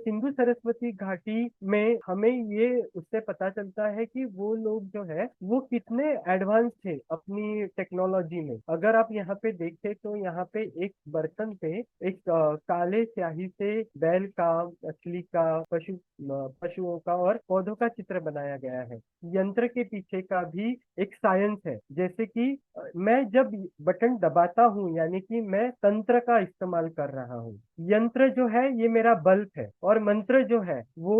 सिंधु सरस्वती घाटी में हमें ये उससे पता चलता है कि वो लोग जो है वो कितने एडवांस थे अपनी टेक्नोलॉजी में। अगर आप यहाँ पे देखें तो यहाँ पे एक बर्तन पे एक काले स्याही से बैल का, मछली का, पशुओं का और पौधों का चित्र बनाया गया है। यंत्र के पीछे का भी एक साइंस है। जैसे कि मैं जब बटन दबाता हूँ यानी कि मैं तंत्र का इस्तेमाल कर रहा हूँ। यंत्र जो है ये मेरा बल्ब है और मंत्र जो है वो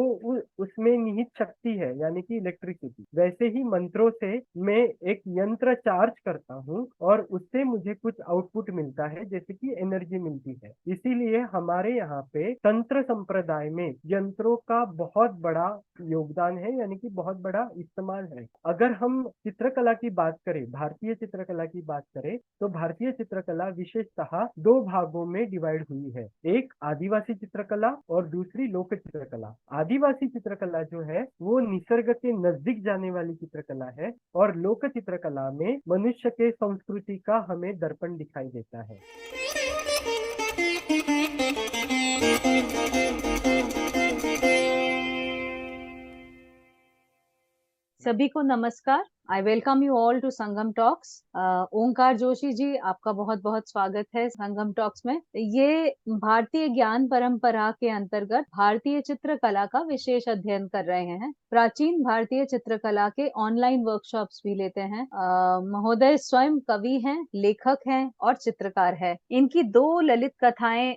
उसमें निहित शक्ति है यानी कि इलेक्ट्रिसिटी। वैसे ही मंत्रों से मैं एक यंत्र चार्ज करता हूँ और उससे मुझे कुछ आउटपुट मिलता है जैसे कि एनर्जी मिलती है। इसीलिए हमारे यहाँ पे तंत्र संप्रदाय में यंत्रों का बहुत बड़ा योगदान है यानी कि बहुत बड़ा इस्तेमाल है। अगर हम चित्रकला की बात करें, भारतीय चित्रकला की बात करें, तो भारतीय चित्रकला विशेषतः दो भागों में डिवाइड हुई है। एक आदिवासी चित्रकला और दूसरी लोक चित्रकला। आदिवासी चित्रकला जो है वो निसर्ग के नजदीक जाने वाली चित्रकला है और लोक चित्रकला में मनुष्य के संस्कृति का हमें दर्पण दिखाई देता है। सभी को नमस्कार। I welcome you all to Sangam Talks. Omkar Joshi ji, आपका बहुत बहुत स्वागत है संगम टॉक्स में। ये भारतीय ज्ञान परंपरा के अंतर्गत भारतीय चित्रकला का विशेष अध्ययन कर रहे हैं। प्राचीन भारतीय चित्रकला के ऑनलाइन वर्कशॉप्स भी लेते हैं। महोदय स्वयं कवि हैं, लेखक हैं और चित्रकार है। इनकी दो ललित कथाएं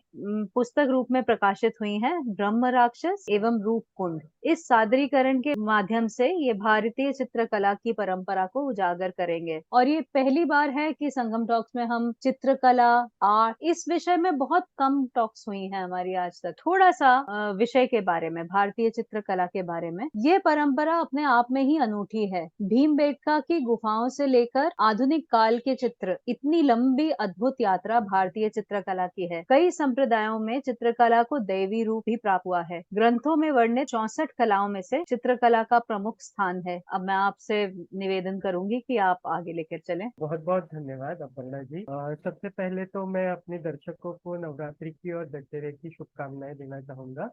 पुस्तक रूप में प्रकाशित हुई हैं, ब्रह्म राक्षस एवं रूप कुंड। इस सादरीकरण के माध्यम से ये भारतीय चित्रकला की परंपरा को उजागर करेंगे और ये पहली बार है कि संगम टॉक्स में हम चित्रकला, आर्ट, इस विषय में बहुत कम टॉक्स हुई हैं हमारी आज तक। थोड़ा सा विषय के बारे में, भारतीय चित्रकला के बारे में। ये परंपरा अपने आप में ही अनूठी है। भीमबेटका की गुफाओं से लेकर आधुनिक काल के चित्र, इतनी लंबी अद्भुत यात्रा भारतीय चित्रकला की है। कई संप्रदायों में चित्रकला को दैवी रूप भी प्राप्त हुआ है। ग्रंथों में वर्णित 64 कलाओं में से चित्रकला का प्रमुख स्थान है। अब मैं आपसे निवेदन करूंगी कि आप आगे लेकर चलें। बहुत बहुत धन्यवाद अपर्णा जी। सबसे पहले तो मैं अपने दर्शकों को नवरात्रि की और दशहरे की शुभकामनाएं देना चाहूंगा।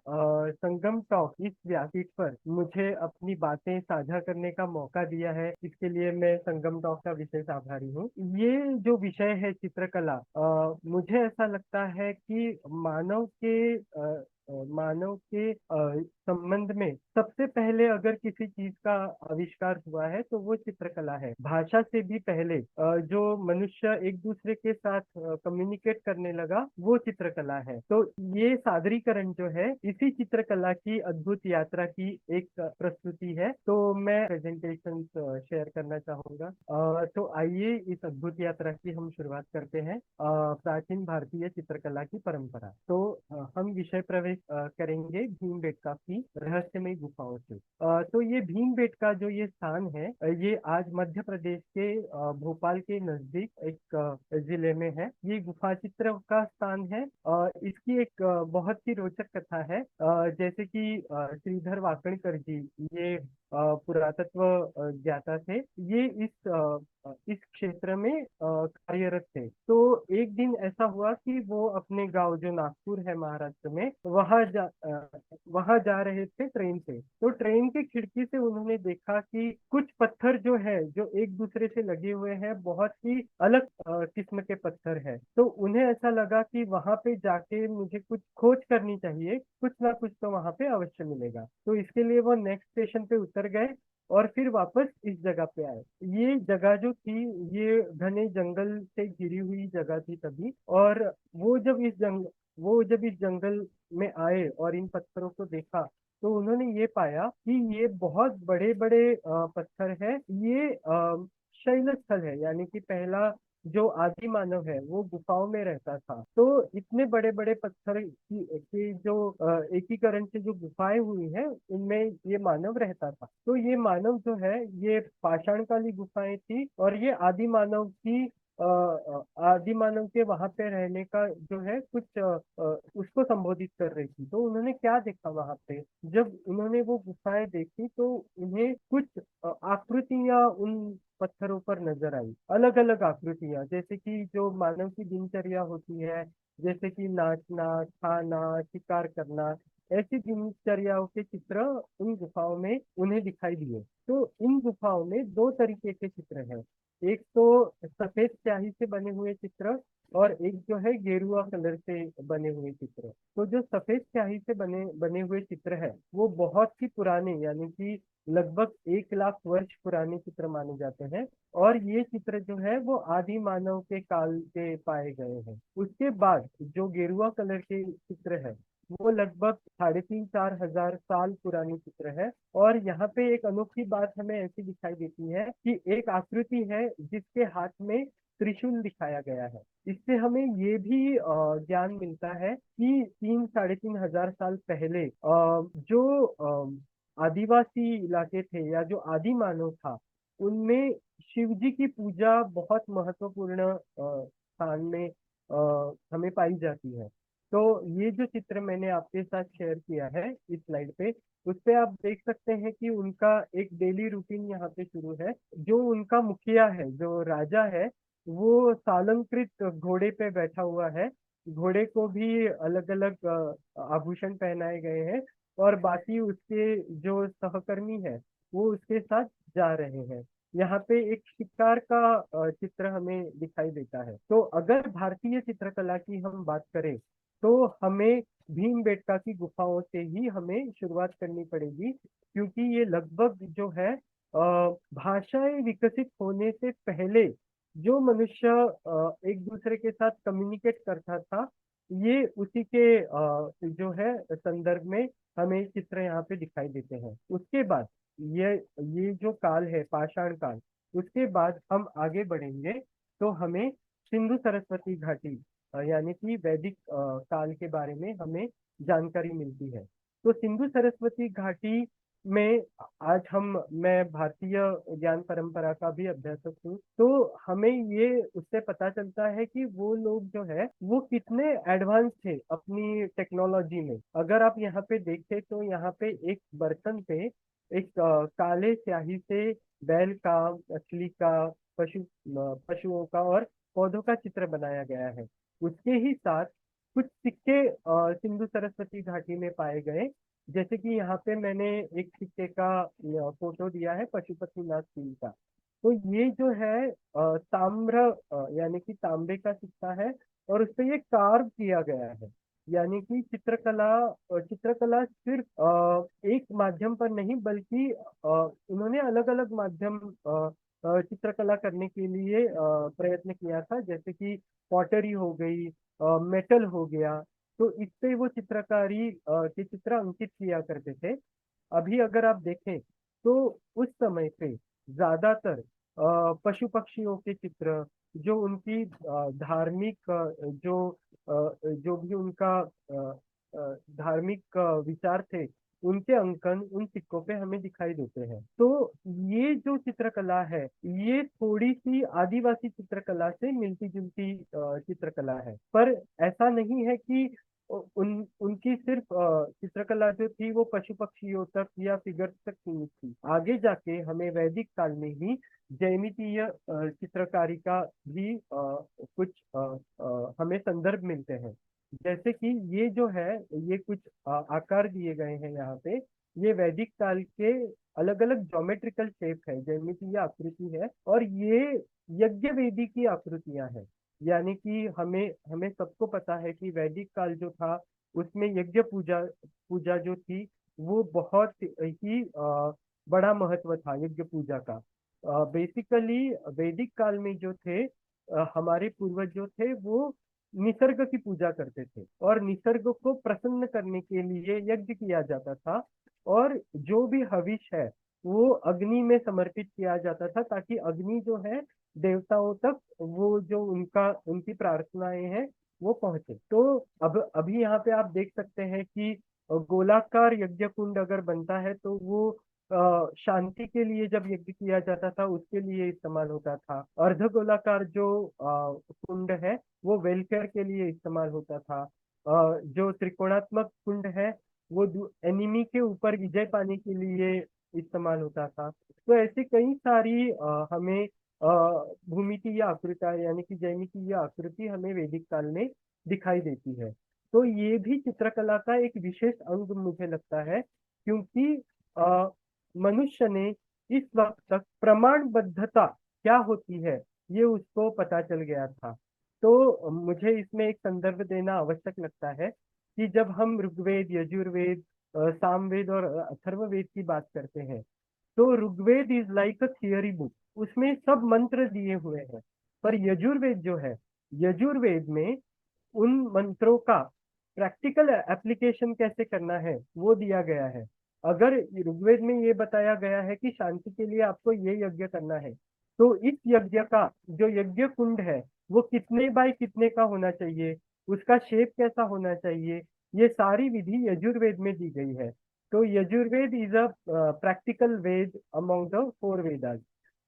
संगम टॉक इस व्यासपीठ पर मुझे अपनी बातें साझा करने का मौका दिया है, इसके लिए मैं संगम टॉक का विशेष आभारी हूँ। ये जो विषय है चित्रकला, मुझे ऐसा लगता है कि मानव के संबंध में सबसे पहले अगर किसी चीज का आविष्कार हुआ है तो वो चित्रकला है। भाषा से भी पहले जो मनुष्य एक दूसरे के साथ कम्युनिकेट करने लगा वो चित्रकला है। तो ये सादरीकरण जो है इसी चित्रकला की अद्भुत यात्रा की एक प्रस्तुति है। तो मैं प्रेजेंटेशन शेयर करना चाहूंगा। तो आइए इस अद्भुत यात्रा की हम शुरुआत करते हैं। प्राचीन भारतीय चित्रकला की परंपरा। तो हम विषय प्रवेश करेंगे भीमबेटका की रहस्यमय गुफाओं से। तो ये भीमबेटका जो ये स्थान है, ये आज मध्य प्रदेश के भोपाल के नजदीक एक जिले में है। ये गुफा चित्र का स्थान है। इसकी एक बहुत ही रोचक कथा है। जैसे कि श्रीधर वाकणकर जी, ये पुरातत्व ज्ञाता थे। ये इस क्षेत्र में कार्यरत थे। तो एक दिन ऐसा हुआ कि वो अपने गांव जो नागपुर है महाराष्ट्र में, वहां जा रहे थे ट्रेन से। तो ट्रेन के खिड़की से उन्होंने देखा कि कुछ पत्थर जो है जो एक दूसरे से लगे हुए हैं, बहुत ही अलग किस्म के पत्थर है। तो उन्हें ऐसा लगा कि वहां पे जाके मुझे कुछ खोज करनी चाहिए, कुछ ना कुछ तो वहां पे अवश्य मिलेगा। तो इसके लिए वो नेक्स्ट स्टेशन पे उतर गए और फिर वापस इस जगह पे आए। ये जगह जो थी ये घने जंगल से घिरी हुई जगह थी तभी। और वो जब इस जंगल में आए और इन पत्थरों को देखा तो उन्होंने ये पाया कि ये बहुत बड़े बड़े पत्थर है। ये शैल स्थल है यानी कि पहला जो आदि मानव है वो गुफाओं में रहता था। तो इतने बड़े बड़े पत्थर की जो एकीकरण से जो गुफाएं हुई हैं उनमें ये मानव रहता था। तो ये मानव जो है ये पाषाण काली गुफाएं थी और ये आदि मानव के वहां पे रहने का जो है कुछ उसको संबोधित कर रही थी। तो उन्होंने क्या देखा वहां पे, जब उन्होंने वो गुफाएं देखी तो उन्हें कुछ आकृतियां उन पत्थरों पर नजर आई। अलग अलग आकृतियां, जैसे कि जो मानव की दिनचर्या होती है, जैसे कि नाचना, खाना, शिकार करना, ऐसी दिनचर्याओं के चित्र उन गुफाओं में उन्हें दिखाई दिए। तो इन गुफाओं में दो तरीके के चित्र हैं। एक तो सफेद स्याही से बने हुए चित्र, और एक जो है गेरुआ कलर से बने हुए चित्र। तो जो सफेद स्याही से बने बने हुए चित्र है वो बहुत ही पुराने, यानी कि लगभग 1 लाख वर्ष पुराने चित्र माने जाते हैं। और ये चित्र जो है वो आदि मानव के काल के पाए गए हैं। उसके बाद जो गेरुआ कलर के चित्र है वो लगभग 3,500 4,000 साल पुरानी चित्र है। और यहाँ पे एक अनोखी बात हमें ऐसी दिखाई देती है कि एक आकृति है जिसके हाथ में त्रिशूल दिखाया गया है। इससे हमें ये भी ज्ञान मिलता है कि 3 साढ़े 3 हजार साल पहले जो आदिवासी इलाके थे या जो आदि मानव था, उनमें शिव जी की पूजा बहुत महत्वपूर्ण स्थान में हमें पाई जाती है। तो ये जो चित्र मैंने आपके साथ शेयर किया है इस स्लाइड पे, उस पे आप देख सकते हैं कि उनका एक डेली रूटीन यहाँ पे शुरू है। जो उनका मुखिया है, जो राजा है, वो सालंकृत घोड़े पे बैठा हुआ है। घोड़े को भी अलग अलग आभूषण पहनाए गए हैं, और बाकी उसके जो सहकर्मी है वो उसके साथ जा रहे हैं। यहाँ पे एक शिकार का चित्र हमें दिखाई देता है। तो अगर भारतीय चित्रकला की हम बात करें तो हमें भीमबेटका की गुफाओं से ही हमें शुरुआत करनी पड़ेगी, क्योंकि ये लगभग जो है भाषाएं विकसित होने से पहले जो मनुष्य एक दूसरे के साथ कम्युनिकेट करता था, ये उसी के जो है संदर्भ में हमें चित्र यहाँ पे दिखाई देते हैं। उसके बाद ये ये जो काल है पाषाण काल, उसके बाद हम आगे बढ़ेंगे तो हमें सिंधु सरस्वती घाटी यानी कि वैदिक काल के बारे में हमें जानकारी मिलती है। तो सिंधु सरस्वती घाटी में आज मैं भारतीय ज्ञान परंपरा का भी अभ्यासक हूँ, तो हमें ये उससे पता चलता है कि वो लोग जो है वो कितने एडवांस थे अपनी टेक्नोलॉजी में। अगर आप यहाँ पे देखें तो यहाँ पे एक बर्तन पे एक काले स्याही से बैल का, मछली का, पशुओं का और पौधों का चित्र बनाया गया है। उसके ही साथ कुछ सिक्के सिंधु सरस्वती घाटी में पाए गए। जैसे कि यहाँ पे मैंने एक सिक्के का फोटो दिया है पशुपतिनाथ सिंह का। तो ये जो है ताम्र यानी कि तांबे का सिक्का है, और उस पे ये कार्व किया गया है। यानी कि चित्रकला सिर्फ एक माध्यम पर नहीं, बल्कि उन्होंने अलग अलग माध्यम चित्रकला करने के लिए प्रयत्न किया था। जैसे कि पॉटरी हो गई, मेटल हो गया। तो इससे वो चित्रकारी के चित्र अंकित किया करते थे। अभी अगर आप देखें तो उस समय पे ज्यादातर पशु पक्षियों के चित्र, जो उनकी धार्मिक जो भी उनका धार्मिक विचार थे, उनके अंकन उन सिक्कों पे हमें दिखाई देते हैं। तो ये जो चित्रकला है ये थोड़ी सी आदिवासी चित्रकला से मिलती जुलती चित्रकला है। पर ऐसा नहीं है कि उनकी सिर्फ चित्रकला जो थी वो पशु पक्षियों तक या फिगर्स तक सीमित थी। आगे जाके हमें वैदिक काल में ही जैमितीय चित्रकारी का भी कुछ हमें संदर्भ मिलते हैं। जैसे कि ये जो है, ये कुछ आकार दिए गए हैं यहाँ पे। ये वैदिक काल के अलग अलग ज्योमेट्रिकल शेप है, ज्यामितीय आकृति है, और ये यज्ञ वेदी की आकृतियां हैं। यानी कि हमें हमें सबको पता है कि वैदिक काल जो था उसमें यज्ञ पूजा पूजा जो थी वो बहुत ही बड़ा महत्व था यज्ञ पूजा का। बेसिकली वैदिक काल में जो थे हमारे पूर्वज जो थे वो निसर्ग की पूजा करते थे, और निसर्ग को प्रसन्न करने के लिए यज्ञ किया जाता था। और जो भी हविष है वो अग्नि में समर्पित किया जाता था, ताकि अग्नि जो है देवताओं तक वो जो उनका उनकी प्रार्थनाएं हैं वो पहुंचे। तो अब अभी यहाँ पे आप देख सकते हैं कि गोलाकार यज्ञ कुंड अगर बनता है तो वो शांति के लिए जब यज्ञ किया जाता था उसके लिए इस्तेमाल होता था। अर्ध गोलाकार जो कुंड है वो वेलफेयर के लिए इस्तेमाल होता था। जो त्रिकोणात्मक कुंड है वो एनिमी के ऊपर विजय पाने के लिए इस्तेमाल होता था। तो ऐसी कई सारी हमें भूमिति या आकृति यानी कि ज्यामिति या आकृति हमें वैदिक काल में दिखाई देती है। तो ये भी चित्रकला का एक विशेष अंग मुझे लगता है, क्योंकि अ, मनुष्य ने इस वक्त तक प्रमाणबद्धता क्या होती है ये उसको पता चल गया था। तो मुझे इसमें एक संदर्भ देना आवश्यक लगता है कि जब हम ऋग्वेद, यजुर्वेद, सामवेद और अथर्ववेद की बात करते हैं, तो Rigveda is like a theory book, उसमें सब मंत्र दिए हुए हैं। पर यजुर्वेद जो है, यजुर्वेद में उन मंत्रों का प्रैक्टिकल एप्लीकेशन कैसे करना है वो दिया गया है। अगर ऋग्वेद में ये बताया गया है कि शांति के लिए आपको ये यज्ञ करना है, तो इस यज्ञ का जो यज्ञ कुंड है वो कितने बाय कितने का होना चाहिए, उसका शेप कैसा होना चाहिए, ये सारी विधि यजुर्वेद में दी गई है। तो Yajurveda is a practical Veda among the four Vedas.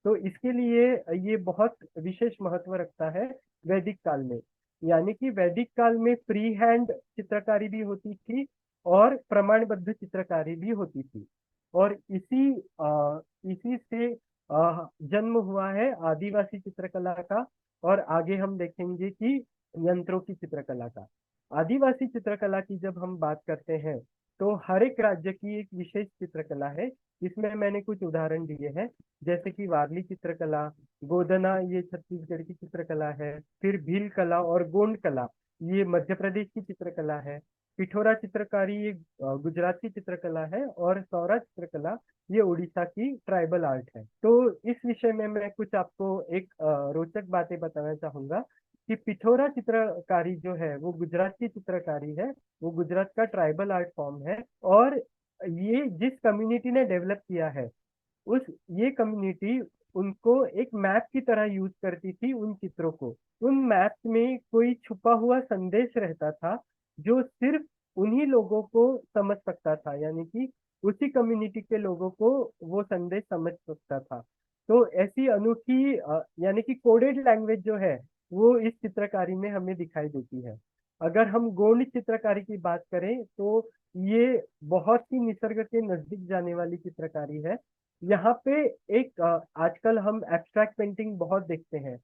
तो इसके लिए ये बहुत विशेष महत्व रखता है वैदिक काल में। यानी कि वैदिक काल में फ्री हैंड चित्रकारी भी होती थी और प्रमाणबद्ध चित्रकारी भी होती थी। और इसी से जन्म हुआ है आदिवासी चित्रकला का। और आगे हम देखेंगे कि यंत्रों की चित्रकला का। आदिवासी चित्रकला की जब हम बात करते हैं, तो हर एक राज्य की एक विशेष चित्रकला है। इसमें मैंने कुछ उदाहरण दिए हैं, जैसे कि वारली चित्रकला, गोदना ये छत्तीसगढ़ की चित्रकला है, फिर भील कला और गोंड कला ये मध्य प्रदेश की चित्रकला है, पिठोरा चित्रकारी ये गुजरात की चित्रकला है, और सौरा चित्रकला ये उड़ीसा की ट्राइबल आर्ट है। तो इस विषय में मैं कुछ आपको एक रोचक बातें बताना चाहूंगा कि पिठोरा चित्रकारी जो है वो गुजरात की चित्रकारी है, वो गुजरात का ट्राइबल आर्ट फॉर्म है। और ये जिस कम्युनिटी ने डेवलप किया है, उस ये कम्युनिटी उनको एक मैप की तरह यूज करती थी उन चित्रों को। उन मैप में कोई छुपा हुआ संदेश रहता था जो सिर्फ उन्हीं लोगों को समझ सकता था, यानी कि उसी कम्युनिटी के लोगों को वो संदेश समझ सकता था। तो ऐसी अनूठी यानी कि कोडेड लैंग्वेज जो है वो इस चित्रकारी में हमें दिखाई देती है। अगर हम गोंड चित्रकारी की बात करें, तो ये बहुत ही निसर्ग के नजदीक जाने वाली चित्रकारी है। यहाँ पे एक आजकल हम एब्स्ट्रैक्ट पेंटिंग बहुत देखते हैं,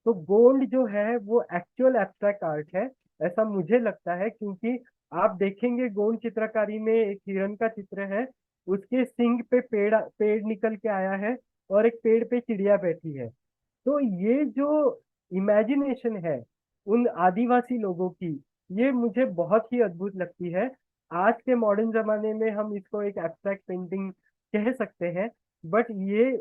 तो गोंड जो है वो एक्चुअल एब्स्ट्रैक्ट आर्ट है, ऐसा मुझे लगता है। क्योंकि आप देखेंगे गोंड चित्रकारी में एक हिरन का चित्र है, उसके सिंग पे पेड़ पेड़ निकल के आया है, और एक पेड़ पे चिड़िया बैठी है। तो ये जो इमेजिनेशन है उन आदिवासी लोगों की, ये मुझे बहुत ही अद्भुत लगती है। आज के मॉडर्न जमाने में हम इसको एक एब्स्ट्रैक्ट पेंटिंग कह सकते हैं, बट ये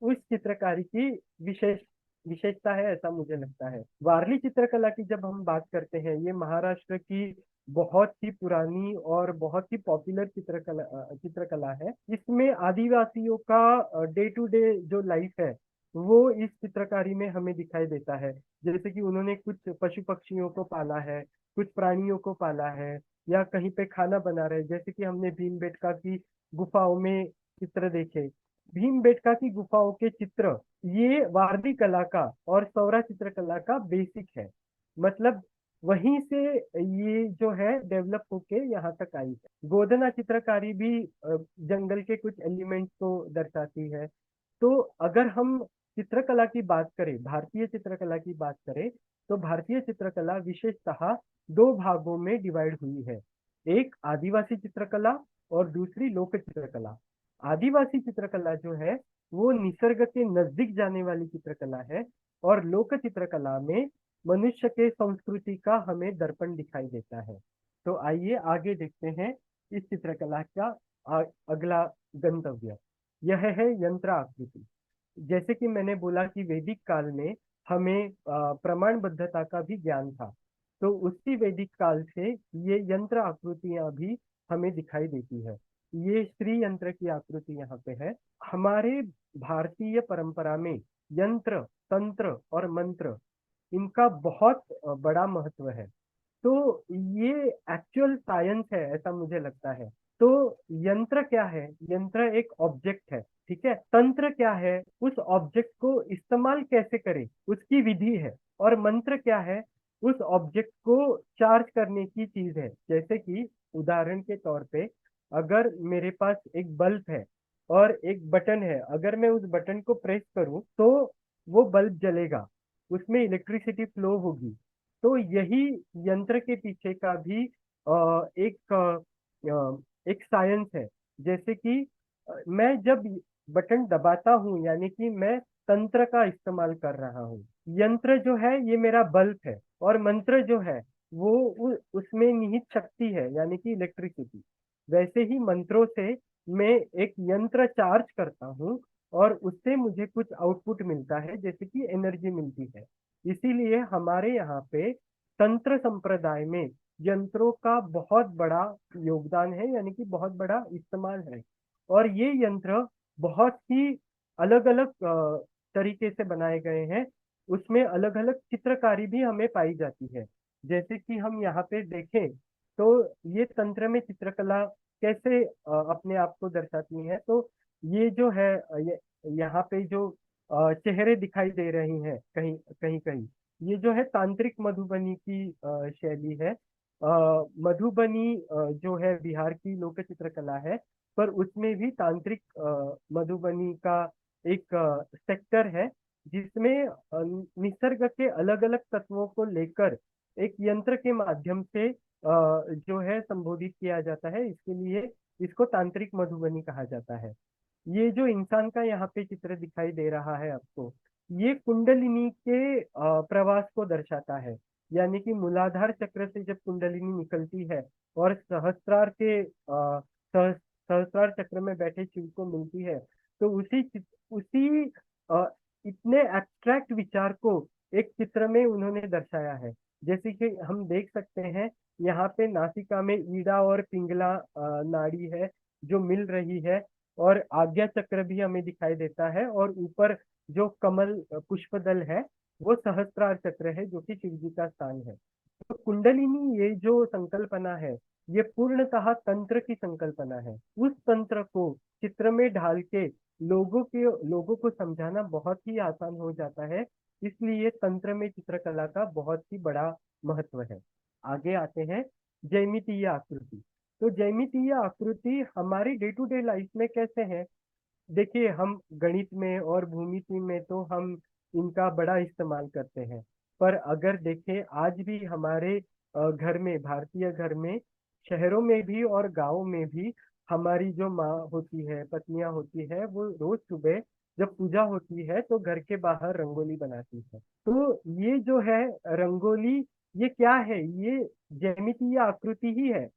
उस चित्रकारी की विशेष विशेषता है, ऐसा मुझे लगता है। वारली चित्रकला की जब हम बात करते हैं, ये महाराष्ट्र की बहुत ही पुरानी और बहुत ही पॉपुलर चित्रकला है। इसमें आदिवासियों का डे टू डे जो लाइफ है वो इस चित्रकारी में हमें दिखाई देता है। जैसे कि उन्होंने कुछ पशु पक्षियों को पाला है, कुछ प्राणियों को पाला है, या कहीं पे खाना बना रहे, जैसे कि हमने भीमबेटका की गुफाओं में चित्र देखे। भीमबेटका की गुफाओं के चित्र ये वारली कला का और सौरा चित्रकला का बेसिक है। मतलब वहीं से ये जो है डेवलप होके यहाँ तक आई है। गोदना चित्रकारी भी जंगल के कुछ एलिमेंट्स को दर्शाती है। तो अगर हम चित्रकला की बात करें, भारतीय चित्रकला की बात करें, तो भारतीय चित्रकला विशेषतः दो भागों में डिवाइड हुई है। एक आदिवासी चित्रकला और दूसरी लोक चित्रकला। आदिवासी चित्रकला जो है वो निसर्ग के नजदीक जाने वाली चित्रकला है, और लोक चित्रकला में मनुष्य के संस्कृति का हमें दर्पण दिखाई देता है। तो आइए आगे देखते हैं इस चित्रकला का अगला गंतव्य। यह है यंत्र आकृति। जैसे कि मैंने बोला कि वैदिक काल में हमें प्रमाणबद्धता का भी ज्ञान था, तो उसी वैदिक काल से ये यंत्र आकृतियां भी हमें दिखाई देती है। ये श्री यंत्र की आकृति यहाँ पे है। हमारे भारतीय परंपरा में यंत्र, तंत्र और मंत्र, इनका बहुत बड़ा महत्व है। तो ये एक्चुअल साइंस है, ऐसा मुझे लगता है। तो यंत्र क्या है? यंत्र एक ऑब्जेक्ट है, ठीक है। तंत्र क्या है? उस ऑब्जेक्ट को इस्तेमाल कैसे करें उसकी विधि है। और मंत्र क्या है? उस ऑब्जेक्ट को चार्ज करने की चीज है। जैसे कि उदाहरण के तौर पे, अगर मेरे पास एक बल्ब है और एक बटन है, अगर मैं उस बटन को प्रेस करूं तो वो बल्ब जलेगा, उसमें इलेक्ट्रिसिटी फ्लो होगी। तो यही यंत्र के पीछे का भी एक साइंस है। जैसे कि मैं जब बटन दबाता हूँ, यानी कि मैं तंत्र का इस्तेमाल कर रहा हूँ। यंत्र जो है ये मेरा बल्ब है, और मंत्र जो है वो उसमें निहित शक्ति है, यानी कि इलेक्ट्रिसिटी। वैसे ही मंत्रों से मैं एक यंत्र चार्ज करता हूँ, और उससे मुझे कुछ आउटपुट मिलता है, जैसे कि एनर्जी मिलती है। इसीलिए हमारे यहाँ पे तंत्र संप्रदाय में यंत्रों का बहुत बड़ा योगदान है, यानी कि बहुत बड़ा इस्तेमाल है। और ये यंत्र बहुत ही अलग अलग तरीके से बनाए गए हैं। उसमें अलग अलग चित्रकारी भी हमें पाई जाती है। जैसे कि हम यहाँ पे देखें तो ये तंत्र में चित्रकला कैसे अपने आप को दर्शाती है। तो ये जो है यहाँ पे जो चेहरे दिखाई दे रही हैं कहीं कहीं कहीं, ये जो है तांत्रिक मधुबनी की शैली है। मधुबनी जो है बिहार की लोक चित्रकला है, पर उसमें भी तांत्रिक मधुबनी का एक सेक्टर है, जिसमें निसर्ग के अलग अलग तत्वों को लेकर एक यंत्र के माध्यम से जो है संबोधित किया जाता है। इसके लिए इसको तांत्रिक मधुबनी कहा जाता है। ये जो इंसान का यहाँ पे चित्र दिखाई दे रहा है आपको, ये कुंडलिनी के प्रवास को दर्शाता है। यानी कि मूलाधार चक्र से जब कुंडलिनी निकलती है और सहस्त्रार के सहस्त्रार चक्र में बैठे शिव को मिलती है, तो उसी इतने एब्स्ट्रैक्ट विचार को एक चित्र में उन्होंने दर्शाया है। जैसे कि हम देख सकते हैं, यहाँ पे नासिका में ईड़ा और पिंगला नाड़ी है जो मिल रही है, और आज्ञा चक्र भी हमें दिखाई देता है, और ऊपर जो कमल पुष्पदल है वो सहस्त्रार चक्र है, जो कि शिव जी का स्थान है। तो कुंडलिनी ये जो संकल्पना है, ये पूर्णतः तंत्र की संकल्पना है। उस तंत्र को चित्र में ढाल के लोगों को समझाना बहुत ही आसान हो जाता है। इसलिए तंत्र में चित्रकला का बहुत ही बड़ा महत्व है। आगे आते हैं ज्यामितीय आकृति। तो ज्यामितीय आकृति हमारी डे टू डे लाइफ में कैसे है? देखिए, हम गणित में और भूमिति में तो हम इनका बड़ा इस्तेमाल करते हैं, पर अगर देखें आज भी हमारे घर में, भारतीय घर में, शहरों में भी और गांवों में भी, हमारी जो माँ होती है, पत्नियां होती है, वो रोज सुबह जब पूजा होती है तो घर के बाहर रंगोली बनाती है। तो ये जो है रंगोली, ये क्या है? ये ज्यामितीय आकृति ही है।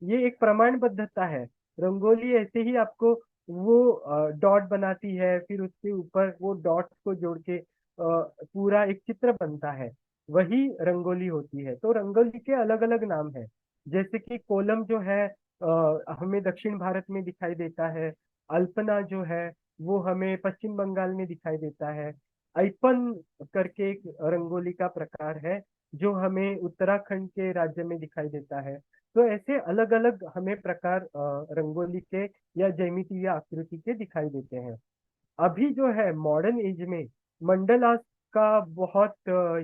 ये एक प्रमाणबद्धता है। रंगोली ऐसे ही आपको वो डॉट बनाती है, फिर उसके ऊपर वो डॉट्स को जोड़ के पूरा एक चित्र बनता है, वही रंगोली होती है। तो रंगोली के अलग अलग नाम है। जैसे कि कोलम जो है हमें दक्षिण भारत में दिखाई देता है। अल्पना जो है वो हमें पश्चिम बंगाल में दिखाई देता है। ऐपन करके एक रंगोली का प्रकार है जो हमें उत्तराखंड के राज्य में दिखाई देता है। तो ऐसे अलग अलग हमें प्रकार रंगोली के या ज्यामितीय आकृति के दिखाई देते हैं। अभी जो है मॉडर्न एज में मंडलास का बहुत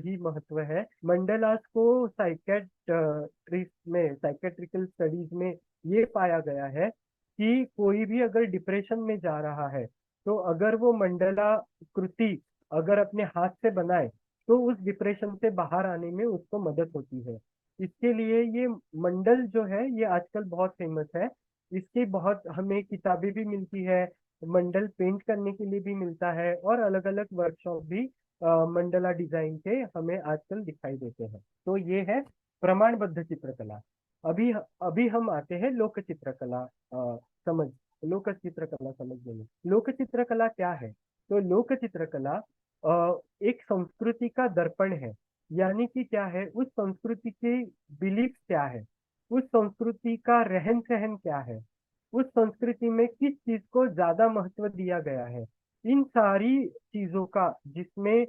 ही महत्व है। मंडलास को साइकेट्रिकल स्टडीज में ये पाया गया है कि कोई भी अगर डिप्रेशन में जा रहा है, तो अगर वो मंडला कृति अगर अपने हाथ से बनाए, तो उस डिप्रेशन से बाहर आने में उसको मदद होती है। इसके लिए ये मंडल जो है ये आजकल बहुत फेमस है। इसकी बहुत हमें किताबें भी मिलती है, मंडल पेंट करने के लिए भी मिलता है, और अलग अलग वर्कशॉप भी मंडला डिजाइन के हमें आजकल दिखाई देते हैं। तो ये है प्रमाणबद्ध चित्रकला। अभी अभी हम आते हैं लोक चित्रकला समझ लोक चित्रकला समझने में। लोक चित्रकला क्या है? तो लोक चित्रकला एक संस्कृति का दर्पण है। यानी कि क्या है, उस संस्कृति के बिलीफ क्या है, उस संस्कृति का रहन सहन क्या है, उस संस्कृति में किस चीज को ज्यादा महत्व दिया गया है, इन सारी चीजों का जिसमें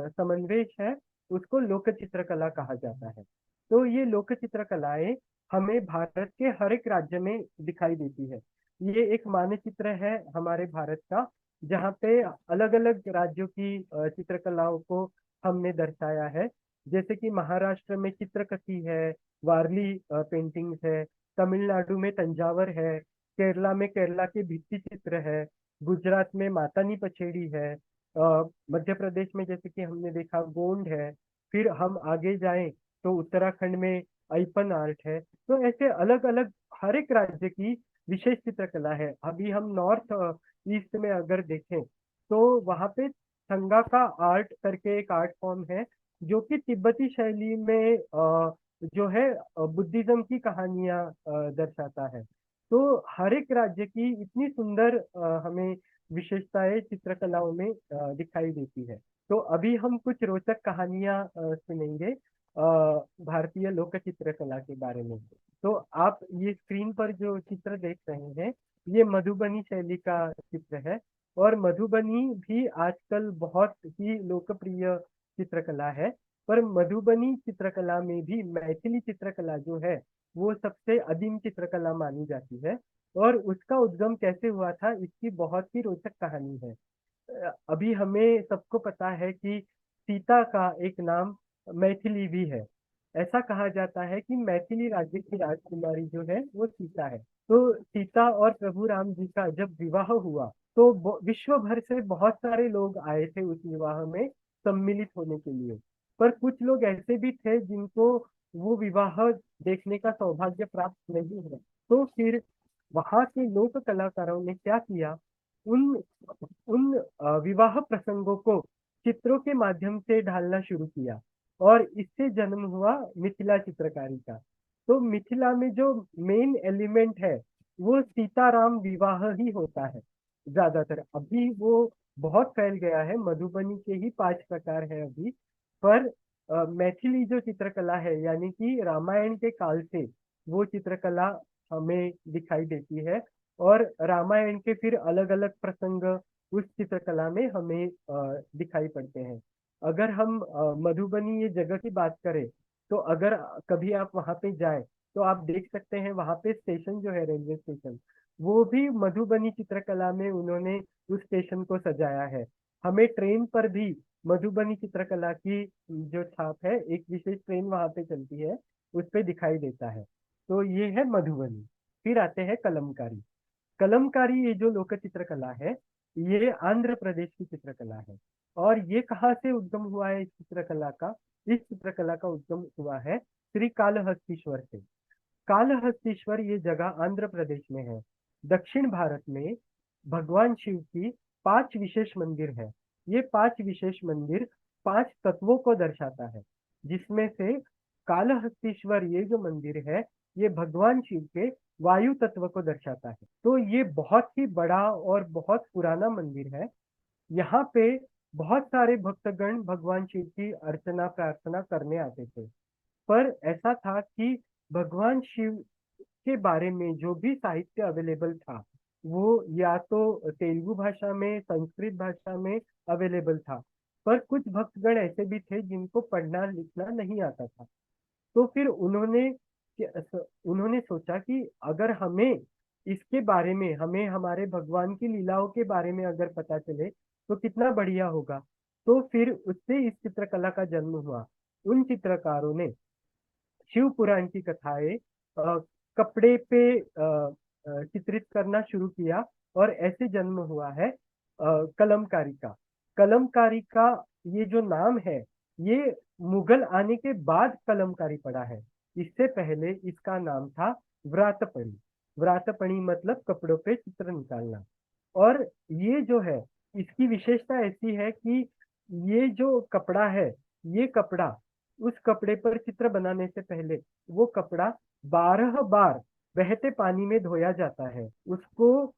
समन्वय है, उसको लोक चित्रकला कहा जाता है। तो ये लोक चित्रकलाएं हमें भारत के हर एक राज्य में दिखाई देती है। ये एक मानचित्र है हमारे भारत का, जहाँ पे अलग अलग राज्यों की चित्रकलाओं को हमने दर्शाया है। जैसे कि महाराष्ट्र में चित्रकथी है, वारली पेंटिंग्स है, तमिलनाडु में तंजावर है, केरला में केरला के भित्ति चित्र है, गुजरात में मातानी पछेड़ी है, मध्य प्रदेश में जैसे कि हमने देखा गोंड है। फिर हम आगे जाएं तो उत्तराखंड में ऐपन आर्ट है। तो ऐसे अलग अलग हर एक राज्य की विशेष चित्रकला है। अभी हम नॉर्थ ईस्ट में अगर देखें तो वहाँ पे संगा का आर्ट करके एक आर्ट फॉर्म है, जो कि तिब्बती शैली में जो है बुद्धिज्म की कहानियां दर्शाता है। तो हर एक राज्य की इतनी सुंदर हमें विशेषताएं चित्रकलाओं में दिखाई देती है। तो अभी हम कुछ रोचक कहानियां सुनेंगे भारतीय लोक चित्रकला के बारे में। तो आप ये स्क्रीन पर जो चित्र देख रहे हैं, ये मधुबनी शैली का चित्र है। और मधुबनी भी आजकल बहुत ही लोकप्रिय चित्रकला है। पर मधुबनी चित्रकला में भी मैथिली चित्रकला जो है वो सबसे आदिम चित्रकला मानी जाती है। और उसका उद्गम कैसे हुआ था, इसकी बहुत ही रोचक कहानी है। अभी हमें सबको पता है कि सीता का एक नाम मैथिली भी है। ऐसा कहा जाता है कि मैथिली राज्य की राजकुमारी जो है वो सीता है। तो सीता और प्रभु राम जी का जब विवाह हुआ तो विश्व भर से बहुत सारे लोग आए थे उस विवाह में सम्मिलित होने के लिए। पर कुछ लोग ऐसे भी थे जिनको वो विवाह देखने का सौभाग्य प्राप्त नहीं हुआ। तो फिर वहां के लोक कलाकारों ने क्या किया, उन उन विवाह प्रसंगों को चित्रों के माध्यम से ढालना शुरू किया। और इससे जन्म हुआ मिथिला चित्रकारी का। तो मिथिला में जो मेन एलिमेंट है वो सीताराम विवाह ही होता है ज्यादातर। अभी वो बहुत फैल गया है, मधुबनी के ही 5 प्रकार है अभी। पर मैथिली जो चित्रकला है यानी कि रामायण के काल से वो चित्रकला हमें दिखाई देती है। और रामायण के फिर अलग अलग प्रसंग उस चित्रकला में हमें दिखाई पड़ते हैं। अगर हम मधुबनी ये जगह की बात करें तो अगर कभी आप वहां पे जाए तो आप देख सकते हैं वहां पे स्टेशन जो है रेलवे स्टेशन, वो भी मधुबनी चित्रकला में उन्होंने उस स्टेशन को सजाया है। हमें ट्रेन पर भी मधुबनी चित्रकला की जो छाप है, एक विशेष ट्रेन वहां पे चलती है उस पे दिखाई देता है। तो ये है मधुबनी। फिर आते हैं कलमकारी। कलमकारी ये जो लोक चित्रकला है, ये आंध्र प्रदेश की चित्रकला है। और ये कहाँ से उद्गम हुआ है इस चित्रकला का? इस चित्रकला का उद्गम हुआ है श्री कालहस्तीश्वर से। कालहस्तीश्वर ये जगह आंध्र प्रदेश में है। दक्षिण भारत में भगवान शिव की 5 विशेष मंदिर है। ये 5 विशेष मंदिर 5 तत्वों को दर्शाता है, जिसमें से कालहस्तीश्वर ये जो मंदिर है ये भगवान शिव के वायु तत्व को दर्शाता है। तो ये बहुत ही बड़ा और बहुत पुराना मंदिर है। यहाँ पे बहुत सारे भक्तगण भगवान शिव की अर्चना प्रार्थना करने आते थे। पर ऐसा था कि भगवान शिव के बारे में जो भी साहित्य अवेलेबल था वो या तो तेलुगु भाषा में, संस्कृत भाषा में अवेलेबल था। पर कुछ भक्तगण ऐसे भी थे जिनको पढ़ना लिखना नहीं आता था। तो फिर उन्होंने सोचा कि अगर हमें इसके बारे में, हमें हमारे भगवान की लीलाओं के बारे में अगर पता चले तो कितना बढ़िया होगा। तो फिर उससे इस चित्रकला का जन्म हुआ। उन चित्रकारों ने शिव पुराण की कथाएं कपड़े पे चित्रित करना शुरू किया। और ऐसे जन्म हुआ है कलमकारी का। कलमकारी का ये जो नाम है ये मुगल आने के बाद कलमकारी पड़ा है। इससे पहले इसका नाम था व्रातपणी। व्रातपणी मतलब कपड़ों पे चित्र निकालना। और ये जो है इसकी विशेषता ऐसी है कि ये जो कपड़ा है, ये कपड़ा, उस कपड़े पर चित्र बनाने से पहले वो कपड़ा 12 बार बहते पानी में धोया जाता है। उसको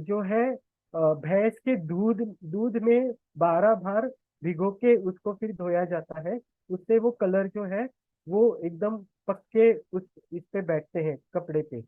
जो है भैंस के दूध दूध में 12 बार भिगो के उसको फिर धोया जाता है। उससे वो कलर जो है वो एकदम पक्के उस इस पे बैठते हैं कपड़े पे।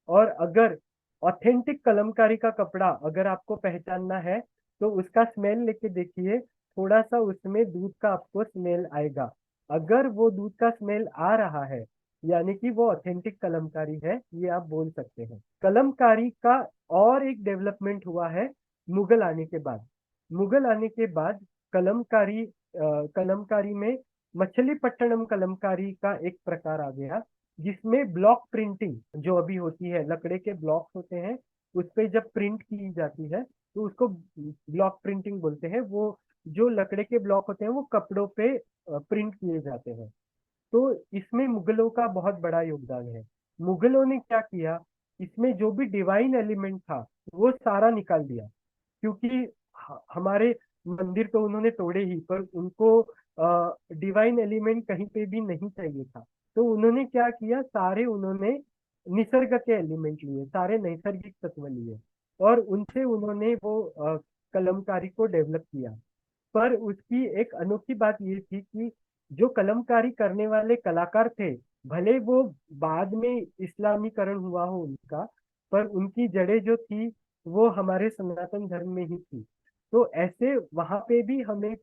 और अगर ऑथेंटिक कलमकारी का कपड़ा अगर आपको पहचानना है तो उसका स्मेल लेके देखिए, थोड़ा सा उसमें दूध का आपको स्मेल आएगा। अगर वो दूध का स्मेल आ रहा है यानी कि वो ऑथेंटिक कलमकारी है, ये आप बोल सकते हैं। कलमकारी का और एक डेवलपमेंट हुआ है मुगल आने के बाद। मुगल आने के बाद कलमकारी में मछलीपट्टनम कलमकारी का एक प्रकार आ गया, जिसमें ब्लॉक प्रिंटिंग जो अभी होती है, लकड़े के ब्लॉक्स होते हैं उस पे जब प्रिंट की जाती है तो उसको ब्लॉक प्रिंटिंग बोलते हैं। वो जो लकड़े के ब्लॉक होते हैं वो कपड़ों पे प्रिंट किए जाते हैं। तो इसमें मुगलों का बहुत बड़ा योगदान है। मुगलों ने क्या किया, इसमें जो भी डिवाइन एलिमेंट था वो सारा निकाल दिया, क्योंकि हमारे मंदिर तो उन्होंने तोड़े ही, पर उनको डिवाइन एलिमेंट कहीं पे भी नहीं चाहिए था। तो उन्होंने क्या किया, सारे उन्होंने निसर्ग के एलिमेंट लिए, सारे नैसर्गिक तत्व लिए, और उनसे उन्होंने वो कलमकारी को डेवलप किया। पर उसकी एक अनोखी बात ये थी कि जो कलमकारी करने वाले कलाकार थे, भले वो बाद में इस्लामीकरण हुआ हो उनका, पर उनकी जड़ें जो थी वो हमारे सनातन धर्म में ही थी। तो ऐसे वहां पे भी हमें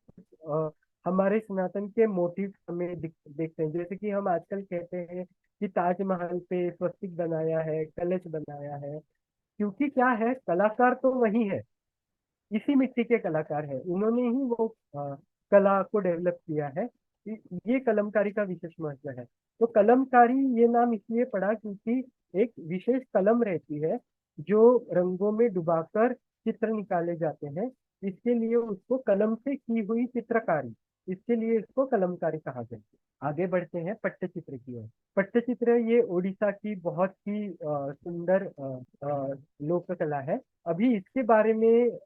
हमारे सनातन के मोटिव हमें देखते हैं। जैसे कि हम आजकल कहते हैं कि ताजमहल पे स्वस्तिक बनाया है, कलश बनाया है, क्योंकि क्या है, कलाकार तो वही है, इसी मिट्टी के कलाकार हैं, उन्होंने ही वो कला को डेवलप किया है। ये कलमकारी का विशेष महत्व है। तो कलमकारी ये नाम इसलिए पड़ा क्योंकि एक विशेष कलम रहती है जो रंगों में डुबाकर चित्र निकाले जाते हैं, इसके लिए उसको कलम से की हुई चित्रकारी, इसके लिए इसको कलमकारी कहा गया। आगे बढ़ते हैं पट्टचित्र की ओर। पट्टचित्र ये ओडिशा की बहुत ही सुंदर लोक कला है। अभी इसके बारे में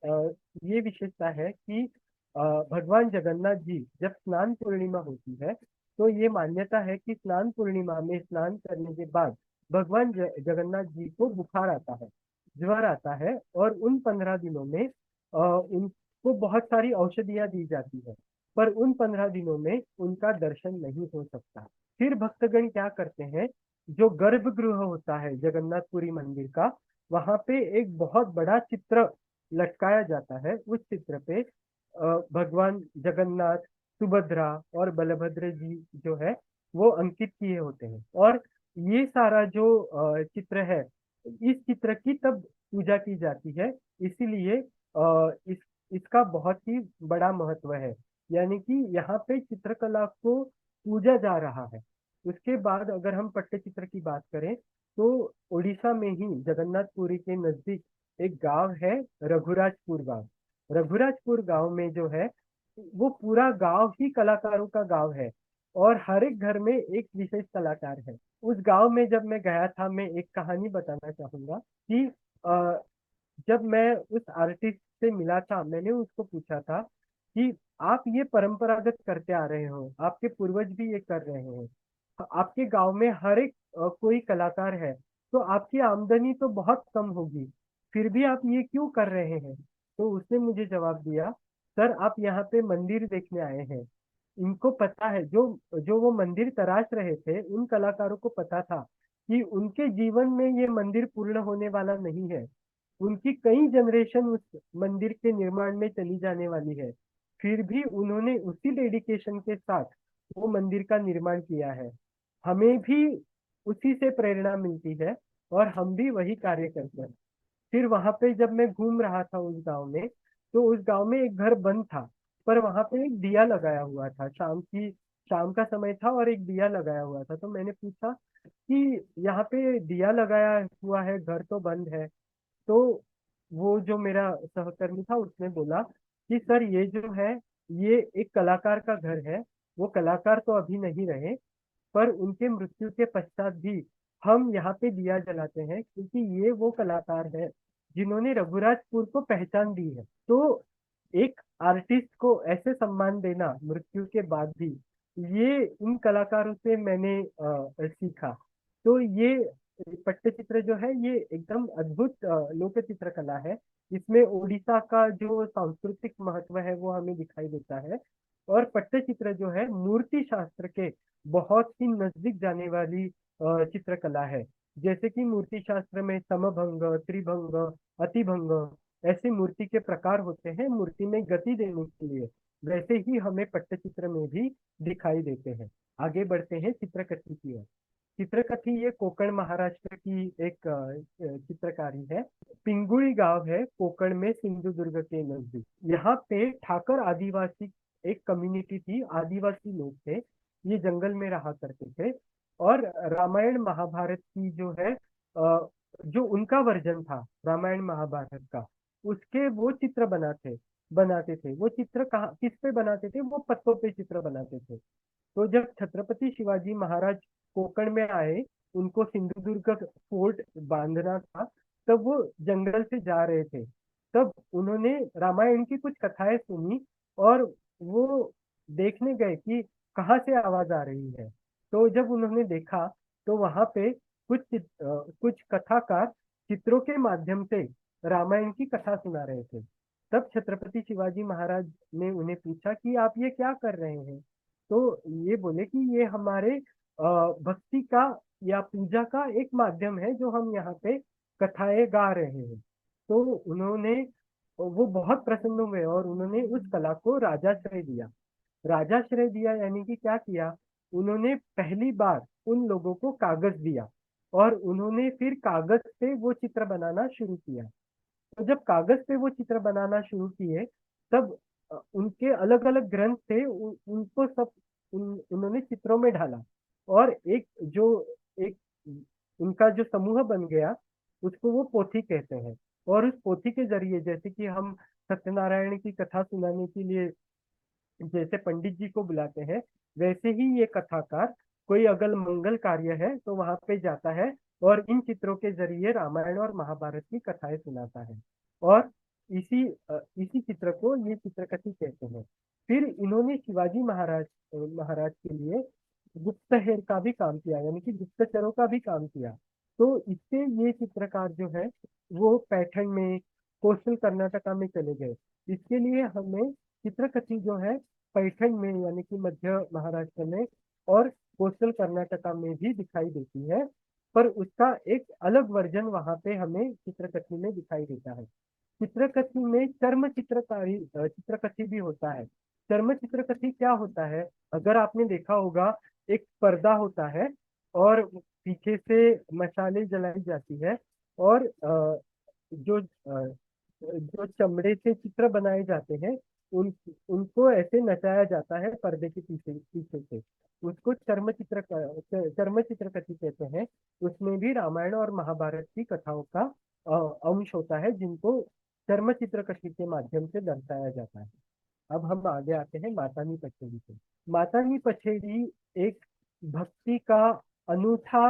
ये विशेषता है कि भगवान जगन्नाथ जी जब स्नान पूर्णिमा होती है, तो ये मान्यता है कि स्नान पूर्णिमा में स्नान करने के बाद भगवान जगन्नाथ जी को बुखार आता है, ज्वर आता है, और उन 15 दिनों में उनको बहुत सारी औषधियां दी जाती है, पर उन 15 दिनों में उनका दर्शन नहीं हो सकता। फिर भक्तगण क्या करते हैं, जो गर्भगृह होता है जगन्नाथपुरी मंदिर का, वहां पे एक बहुत बड़ा चित्र लटकाया जाता है। उस चित्र पे भगवान जगन्नाथ, सुभद्रा और बलभद्र जी जो है वो अंकित किए होते हैं। और ये सारा जो चित्र है, इस चित्र की तब पूजा की जाती है, इसीलिए इसका बहुत ही बड़ा महत्व है। यानी कि यहाँ पे चित्रकला को पूजा जा रहा है। उसके बाद अगर हम पट्टचित्र की बात करें, तो उड़ीसा में ही जगन्नाथपुरी के नजदीक एक गांव है, रघुराजपुर गांव। रघुराजपुर गांव में जो है, वो पूरा गांव ही कलाकारों का गांव है, और हर एक घर में एक विशेष कलाकार है। उस गांव में जब मैं गया था, मैं एक कहानी बताना चाहूंगा कि अ, जब मैं उस आर्टिस्ट से मिला था, मैंने उसको पूछा था कि आप ये परंपरागत करते आ रहे हो, आपके पूर्वज भी ये कर रहे हैं, आपके गांव में हर एक कोई कलाकार है, तो आपकी आमदनी तो बहुत कम होगी, फिर भी आप ये क्यों कर रहे हैं? तो उसने मुझे जवाब दिया, सर आप यहाँ पे मंदिर देखने आए हैं, इनको पता है, जो जो वो मंदिर तराश रहे थे, उन कलाकारों को पता था कि उनके जीवन में ये मंदिर पूर्ण होने वाला नहीं है, उनकी कई जनरेशन उस मंदिर के निर्माण में चली जाने वाली है, फिर भी उन्होंने उसी डेडिकेशन के साथ वो मंदिर का निर्माण किया है। हमें भी उसी से प्रेरणा मिलती है, और हम भी वही कार्य करते हैं। फिर वहां पे जब मैं घूम रहा था उस गांव में, तो उस गांव में एक घर बंद था, पर वहां पे एक दिया लगाया हुआ था, शाम का समय था और एक दिया लगाया हुआ था। तो मैंने पूछा कि यहाँ पे दिया लगाया हुआ है, घर तो बंद है। तो वो जो मेरा सहकर्मी था उसने बोला कि सर ये जो है, ये एक कलाकार का घर है, वो कलाकार तो अभी नहीं रहे, पर उनके मृत्यु के पश्चात भी हम यहाँ पे दिया जलाते हैं, क्योंकि ये वो कलाकार है जिन्होंने रघुराजपुर को पहचान दी है। तो एक आर्टिस्ट को ऐसे सम्मान देना मृत्यु के बाद भी, ये इन कलाकारों से मैंने सीखा। तो ये पट्टचित्र जो है, ये एकदम अद्भुत लोक चित्रकला है। इसमें ओडिशा का जो सांस्कृतिक महत्व है वो हमें दिखाई देता है। और पट्टचित्र जो है, मूर्ति शास्त्र के बहुत ही नजदीक जाने वाली चित्रकला है। जैसे कि मूर्ति शास्त्र में समभंग, त्रिभंग, अतिभंग ऐसे मूर्ति के प्रकार होते हैं मूर्ति में गति देने के लिए, वैसे ही हमें पट्टचित्र में भी दिखाई देते हैं। आगे बढ़ते हैं चित्रकथी की ओर। चित्रकथी ये कोकण महाराष्ट्र की एक चित्रकारी है। पिंगुळी गांव है कोकण में, सिंधुदुर्ग के नजदीक। यहाँ पे ठाकर आदिवासी एक कम्युनिटी थी, आदिवासी लोग थे, ये जंगल में रहा करते थे, और रामायण महाभारत की जो है जो उनका वर्जन था रामायण महाभारत का, उसके वो चित्र बनाते। बनाते थे। वो चित्र कहाँ किस पे बनाते थे? वो पत्तों पे चित्र बनाते थे। तो जब छत्रपति शिवाजी महाराज कोकण में आए, उनको सिंधुदुर्ग फोर्ट बांधना था, तब वो जंगल से जा रहे थे। तब उन्होंने रामायण की कुछ कथाएं सुनी और वो देखने गए कि कहाँ से आवाज आ रही है। तो जब उन्होंने देखा तो वहां पे कुछ कथाकार चित्रों के माध्यम से रामायण की कथा सुना रहे थे। तब छत्रपति शिवाजी महाराज ने उन्हें पूछा कि आप ये क्या कर रहे हैं? तो ये बोले कि ये हमारे भक्ति का या पूजा का एक माध्यम है, जो हम यहाँ पे कथाएं गा रहे हैं। तो उन्होंने वो बहुत प्रसन्न हुए और उन्होंने उस कला को राजाश्रय दिया। राजाश्रय दिया यानी कि क्या किया? उन्होंने पहली बार उन लोगों को कागज दिया और उन्होंने फिर कागज पे वो चित्र बनाना शुरू किया। तो जब कागज पे वो चित्र बनाना शुरू किए, तब उनके अलग अलग ग्रंथ थे, उनको सब उन्होंने चित्रों में ढाला। और एक उनका जो समूह बन गया, उसको वो पोथी कहते हैं। और उस पोथी के जरिए, जैसे कि हम सत्यनारायण की कथा सुनाने के लिए जैसे पंडित जी को बुलाते हैं, वैसे ही ये कथाकार कोई अगल मंगल कार्य है तो वहां पे जाता है और इन चित्रों के जरिए रामायण और महाभारत की कथाएं सुनाता है। और इसी चित्र को ये चित्रकथी कहते हैं। फिर इन्होंने शिवाजी महाराज के लिए गुप्तहेर का भी काम किया, यानी कि गुप्तचरों का भी काम किया। तो इससे ये चित्रकार जो है वो पैठण में, कोस्टल कर्नाटका में चले गए। इसके लिए हमें चित्रकथी जो है पैठण में यानी कि मध्य महाराष्ट्र में और कोस्टल कर्नाटका में भी दिखाई देती है। पर उसका एक अलग वर्जन वहां पे हमें चित्रकथी में दिखाई देता है। चित्रकथी में चित्रकथी भी होता है। चर्म चित्रकथी क्या होता है? अगर आपने देखा होगा, एक पर्दा होता है और पीछे से मशालें जलाई जाती है और जो चमड़े से चित्र बनाए जाते हैं, उनको ऐसे नचाया जाता है पर्दे के पीछे पीछे से। उसको चर्म चित्रकथी कहते हैं। उसमें भी रामायण और महाभारत की कथाओं का अंश होता है, जिनको चर्म चित्रकथी के माध्यम से दर्शाया जाता है। अब हम आगे आते हैं मातानी पचेड़ी पे। मातानी पचेड़ी एक भक्ति का अनूठा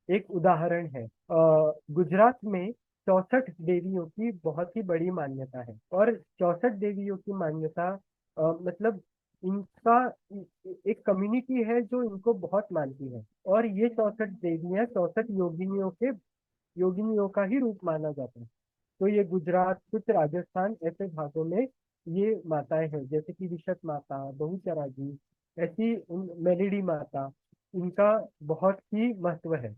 एक उदाहरण है। गुजरात में 64 देवियों की बहुत ही बड़ी मान्यता है। और 64 देवियों की मान्यता मतलब इनका एक कम्युनिटी है जो इनको बहुत मानती है। और ये 64 देवियां 64 योगिनियों का ही रूप माना जाता है। तो ये गुजरात, कुछ राजस्थान ऐसे भागों में ये माताएं हैं, जैसे कि विशत माता, बहुचरा जी, ऐसी मेलेडी माता, इनका बहुत ही महत्व है।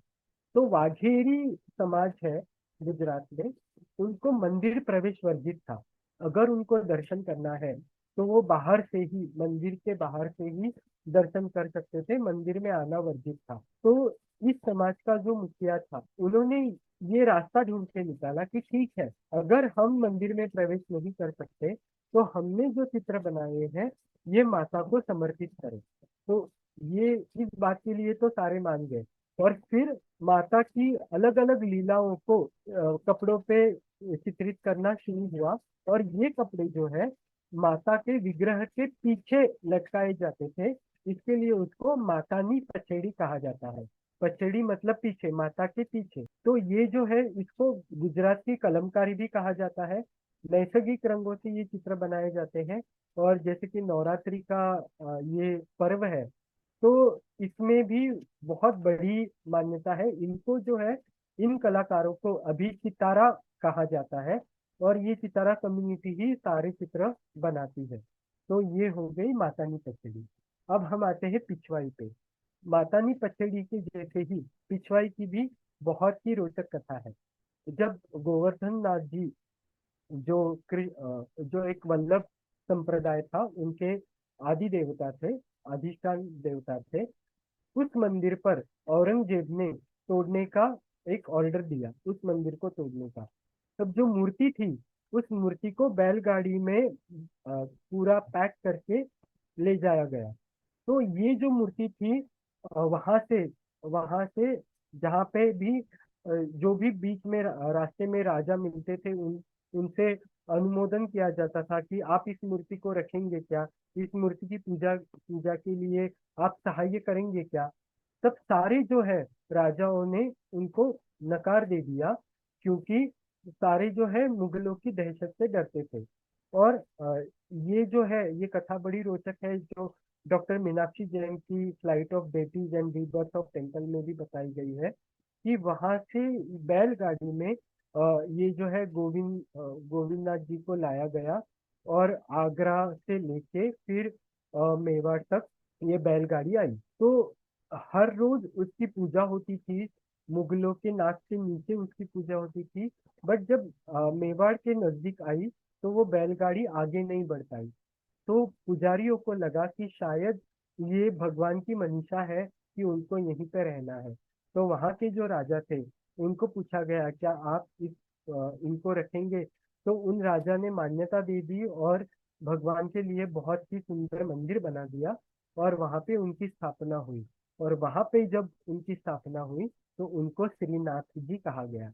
तो वाघेरी समाज है गुजरात में, उनको मंदिर प्रवेश वर्जित था। अगर उनको दर्शन करना है तो वो बाहर से ही, मंदिर के बाहर से ही दर्शन कर सकते थे, मंदिर में आना वर्जित था। तो इस समाज का जो मुखिया था, उन्होंने ये रास्ता ढूंढ के निकाला कि ठीक है, अगर हम मंदिर में प्रवेश नहीं कर सकते तो हमने जो चित्र बनाए हैं ये माता को समर्पित करें। तो ये इस बात के लिए तो सारे मान गए। और फिर माता की अलग अलग लीलाओं को कपड़ों पे चित्रित करना शुरू हुआ। और ये कपड़े जो है माता के विग्रह के पीछे लटकाए जाते थे। इसके लिए उसको मातानी पछेड़ी कहा जाता है। पछेड़ी मतलब पीछे, माता के पीछे। तो ये जो है, इसको गुजरात की कलमकारी भी कहा जाता है। नैसर्गिक रंगों से ये चित्र बनाए जाते हैं। और जैसे कि नवरात्रि का ये पर्व है, तो इसमें भी बहुत बड़ी मान्यता है। इनको जो है, इन कलाकारों को अभी सितारा कहा जाता है। और ये सितारा कम्युनिटी ही सारे चित्र बनाती है। तो ये हो गई मातानी पचड़ी। अब हम आते हैं पिछवाई पे। मातानी पचड़ी के जैसे ही पिछवाई की भी बहुत ही रोचक कथा है। जब गोवर्धन नाथ जी, जो एक वल्लभ संप्रदाय था, उनके आदि देवता थे, अधिष्ठान देवता थे, उस मंदिर पर औरंगजेब ने तोड़ने का एक ऑर्डर दिया, उस मंदिर को तोड़ने का। तब जो मूर्ति थी, उस मूर्ति को बैलगाड़ी में पूरा पैक करके ले जाया गया। तो ये जो मूर्ति थी, वहां से जहाँ पे भी जो भी बीच में रास्ते में राजा मिलते थे, उनसे अनुमोदन किया जाता था कि आप इस मूर्ति को रखेंगे क्या, इस मूर्ति की पूजा पूजा के लिए आप सहाय करेंगे क्या। तब सारे जो है राजाओं ने उनको नकार दे दिया, क्योंकि सारे जो है मुगलों की दहशत से डरते थे। और ये जो है ये कथा बड़ी रोचक है, जो डॉक्टर मीनाक्षी जैन की flight of deities and rebirth of temple में भी बताई गई है कि वहां से बैलगाड़ी में ये जो है गोविंदनाथ जी को लाया गया, और आगरा से लेके फिर मेवाड़ तक ये बैलगाड़ी आई। तो हर रोज उसकी पूजा होती थी, मुगलों के नाक से नीचे उसकी पूजा होती थी। बट जब मेवाड़ के नजदीक आई तो वो बैलगाड़ी आगे नहीं बढ़ पाई। तो पुजारियों को लगा कि शायद ये भगवान की मंशा है कि उनको यहीं पे रहना है। तो वहां के जो राजा थे उनको पूछा गया क्या आप इनको रखेंगे। तो उन राजा ने मान्यता दे दी और भगवान के लिए बहुत ही सुंदर मंदिर बना दिया, और वहां पे उनकी स्थापना हुई। और वहां पे जब उनकी स्थापना हुई तो उनको श्रीनाथ जी कहा गया।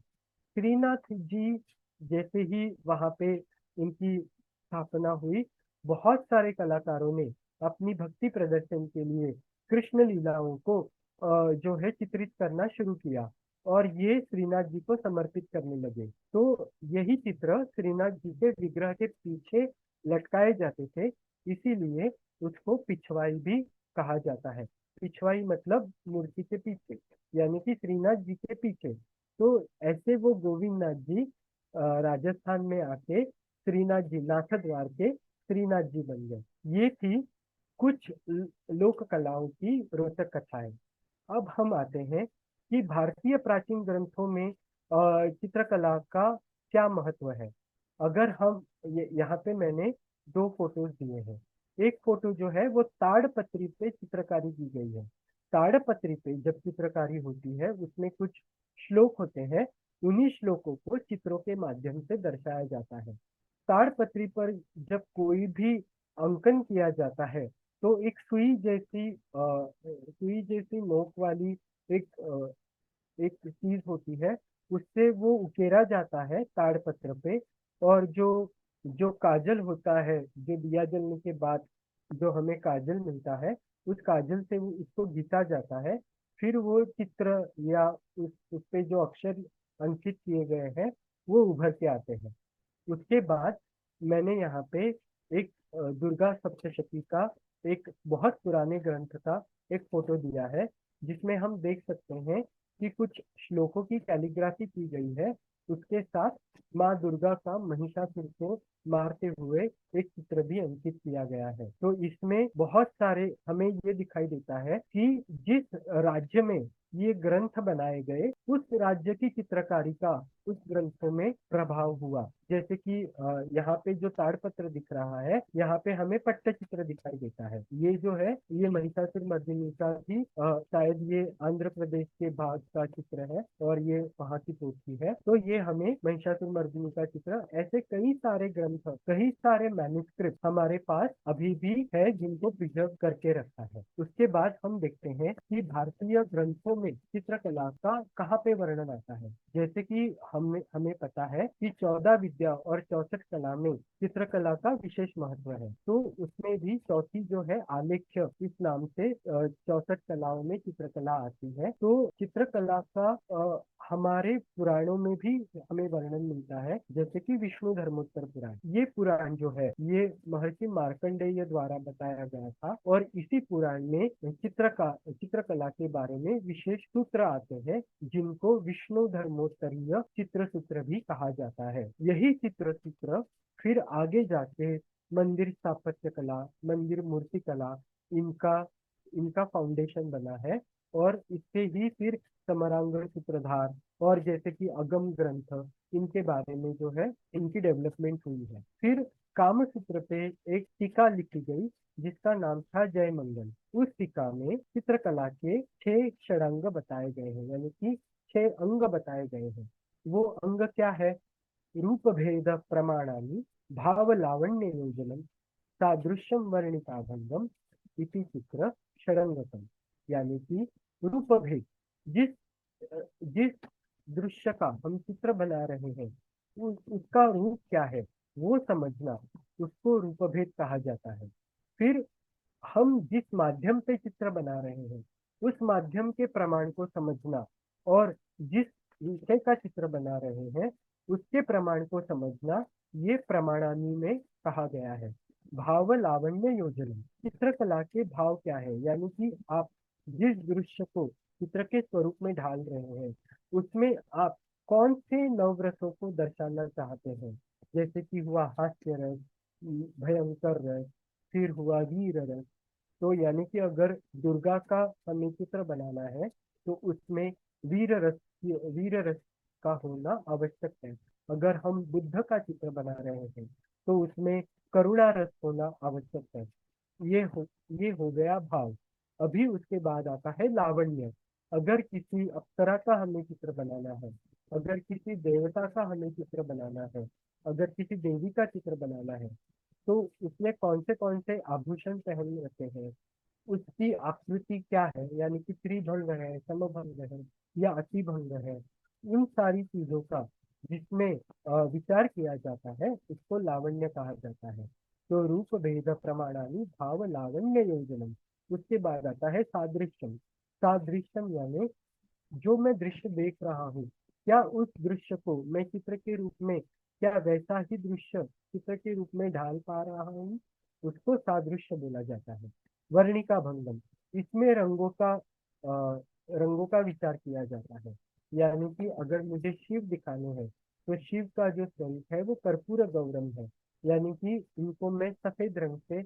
श्रीनाथ जी जैसे ही वहां पे उनकी स्थापना हुई, बहुत सारे कलाकारों ने अपनी भक्ति प्रदर्शन के लिए कृष्ण लीलाओं को जो है चित्रित करना शुरू किया, और ये श्रीनाथ जी को समर्पित करने लगे। तो यही चित्र श्रीनाथ जी के विग्रह के पीछे लटकाए जाते थे, इसीलिए उसको पिछवाई भी कहा जाता है। पिछवाई मतलब मूर्ति के पीछे, यानी कि श्रीनाथ जी के पीछे। तो ऐसे वो गोविंद नाथ जी राजस्थान में आके श्रीनाथ जी नाथ द्वार के श्रीनाथ जी बन गए। ये थी कुछ लोक कलाओं की रोचक कथाएं। अब हम आते हैं कि भारतीय प्राचीन ग्रंथों में चित्रकला का क्या महत्व है। अगर हम यहाँ पे मैंने दो फोटोज दिए हैं। एक फोटो जो है वो ताड़पत्री पे चित्रकारी की गई है। ताड़पत्री पे जब चित्रकारी होती है उसमें कुछ श्लोक होते हैं, उन्हीं श्लोकों को चित्रों के माध्यम से दर्शाया जाता है। ताड़पत्री पर जब कोई भी अंकन किया जाता है तो एक सुई जैसी नोक वाली एक एक चीज होती है, उससे वो उकेरा जाता है ताड़पत्र पे। और जो जो काजल होता है, जो दिया जलने के बाद जो हमें काजल मिलता है, उस काजल से वो उसको घिसा जाता है। फिर वो चित्र या उस पे जो अक्षर अंकित किए गए हैं वो उभर के आते हैं। उसके बाद मैंने यहाँ पे एक दुर्गा सप्तशती का एक बहुत पुराने ग्रंथ का एक फोटो दिया है, जिसमें हम देख सकते हैं कि कुछ श्लोकों की कैलीग्राफी की गई है। उसके साथ माँ दुर्गा का महिषासुर को मारते हुए एक चित्र भी अंकित किया गया है। तो इसमें बहुत सारे हमें ये दिखाई देता है कि जिस राज्य में ये ग्रंथ बनाए गए उस राज्य की चित्रकारी का उस ग्रंथों में प्रभाव हुआ। जैसे कि यहाँ पे जो ताड़पत्र दिख रहा है, यहाँ पे हमें पट्टचित्र दिखाई देता है। ये जो है ये महिषासुर मर्दिनी का ही शायद ये आंध्र प्रदेश के भाग का चित्र है, और ये वहाँ की पोथी है। तो ये हमें महिषासुर मर्दिनी का चित्र, ऐसे कई सारे ग्रंथ, कई सारे मैन्युस्क्रिप्ट हमारे पास अभी भी है जिनको प्रिजर्व करके रखा है। उसके बाद हम देखते हैं कि भारतीय ग्रंथों में चित्रकला का कहाँ पे वर्णन आता है। जैसे कि हमें पता है कि 14 विद्या और 64 कला में चित्रकला का विशेष महत्व है। तो उसमें भी चौथी जो है आलेख्य इस नाम से 64 कलाओं में चित्रकला आती है। तो चित्रकला का हमारे पुराणों में भी हमें वर्णन मिलता है, जैसे कि विष्णु धर्मोत्तर पुराण। ये पुराण जो है ये महर्षि मार्कंडेय द्वारा बताया गया था, और इसी पुराण में चित्रकला के बारे में विशेष सूत्र आते हैं, जिनको विष्णु धर्मोत्तरीय चित्र सूत्र भी कहा जाता है। यही चित्र सूत्र फिर आगे जाके मंदिर स्थापत्य कला, मंदिर मूर्ति कला, इनका इनका फाउंडेशन बना है। और इससे ही फिर समरांगण सूत्रधार और जैसे कि अगम ग्रंथ, इनके बारे में जो है इनकी डेवलपमेंट हुई है। फिर कामसूत्र पे एक टीका लिखी गई जिसका नाम था जय मंगल। उस टीका में चित्रकला के 6 षडांग बताए गए हैं, यानी कि 6 अंग बताए गए हैं। वो अंग क्या है? रूप भेद प्रमाणानि भाव लावण्य योजनम सादृश्यम वर्णिताभंगम इति चित्र षडंगतम। यानी कि रूप भेद, जिस जिस दृश्य का हम चित्र बना रहे हैं उसका रूप क्या है वो समझना, उसको रूपभेद कहा जाता है। फिर हम जिस माध्यम से चित्र बना रहे हैं उस माध्यम के प्रमाण को समझना, और जिस विषय का चित्र बना रहे हैं उसके प्रमाण को समझना, ये प्रमाणानी में कहा गया है। भाव लावण्य योजना, चित्रकला के भाव क्या है, यानी कि आप जिस दृश्य को चित्र के स्वरूप में ढाल रहे हैं उसमें आप कौन से नवरसों को दर्शाना चाहते हैं। जैसे कि हुआ हास्य रस, भयंकर रस, फिर हुआ वीर रस। तो यानी कि अगर दुर्गा का हमें चित्र बनाना है तो उसमें वीर रस का होना आवश्यक है। अगर हम बुद्ध का चित्र बना रहे हैं तो उसमें करुणा रस होना आवश्यक है। ये हो ये हो गया भाव। अभी उसके बाद आता है लावण्य। अगर किसी अप्सरा का हमें चित्र बनाना है, अगर किसी देवता का हमें चित्र बनाना है, अगर किसी देवी का चित्र बनाना है, तो उसमें कौन से आभूषण पहन रखे हैं, उसकी आकृति क्या है, यानी कि त्रिभंग है, समभंग है या अतिभंग है, इन सारी चीजों का जिसमें विचार किया जाता है उसको लावण्य कहा जाता है। तो रूप भेद प्रमाणानि भाव लावण्य योजनम। उसके बाद आता है सादृश्यम। सादृश्यम यानी जो मैं दृश्य देख रहा हूँ, क्या उस दृश्य को मैं चित्र के रूप में, क्या वैसा ही दृश्य चित्र के रूप में ढाल पा रहा हूँ, उसको सादृश्य बोला जाता है। वर्णिका भंगम, इसमें रंगों का विचार किया जाता है। यानी कि अगर मुझे शिव दिखाने हैं तो शिव का जो स्वरूप है वो कर्पूर गौरम है, यानी कि इनको मैं सफेद रंग से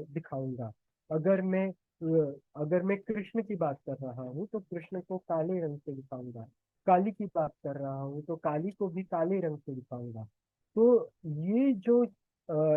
दिखाऊंगा। अगर मैं अगर मैं कृष्ण की बात कर रहा हूँ तो कृष्ण को काले रंग से दिखाऊंगा। काली की बात कर रहा हूँ तो काली को भी काले रंग से दिखाऊंगा। तो ये जो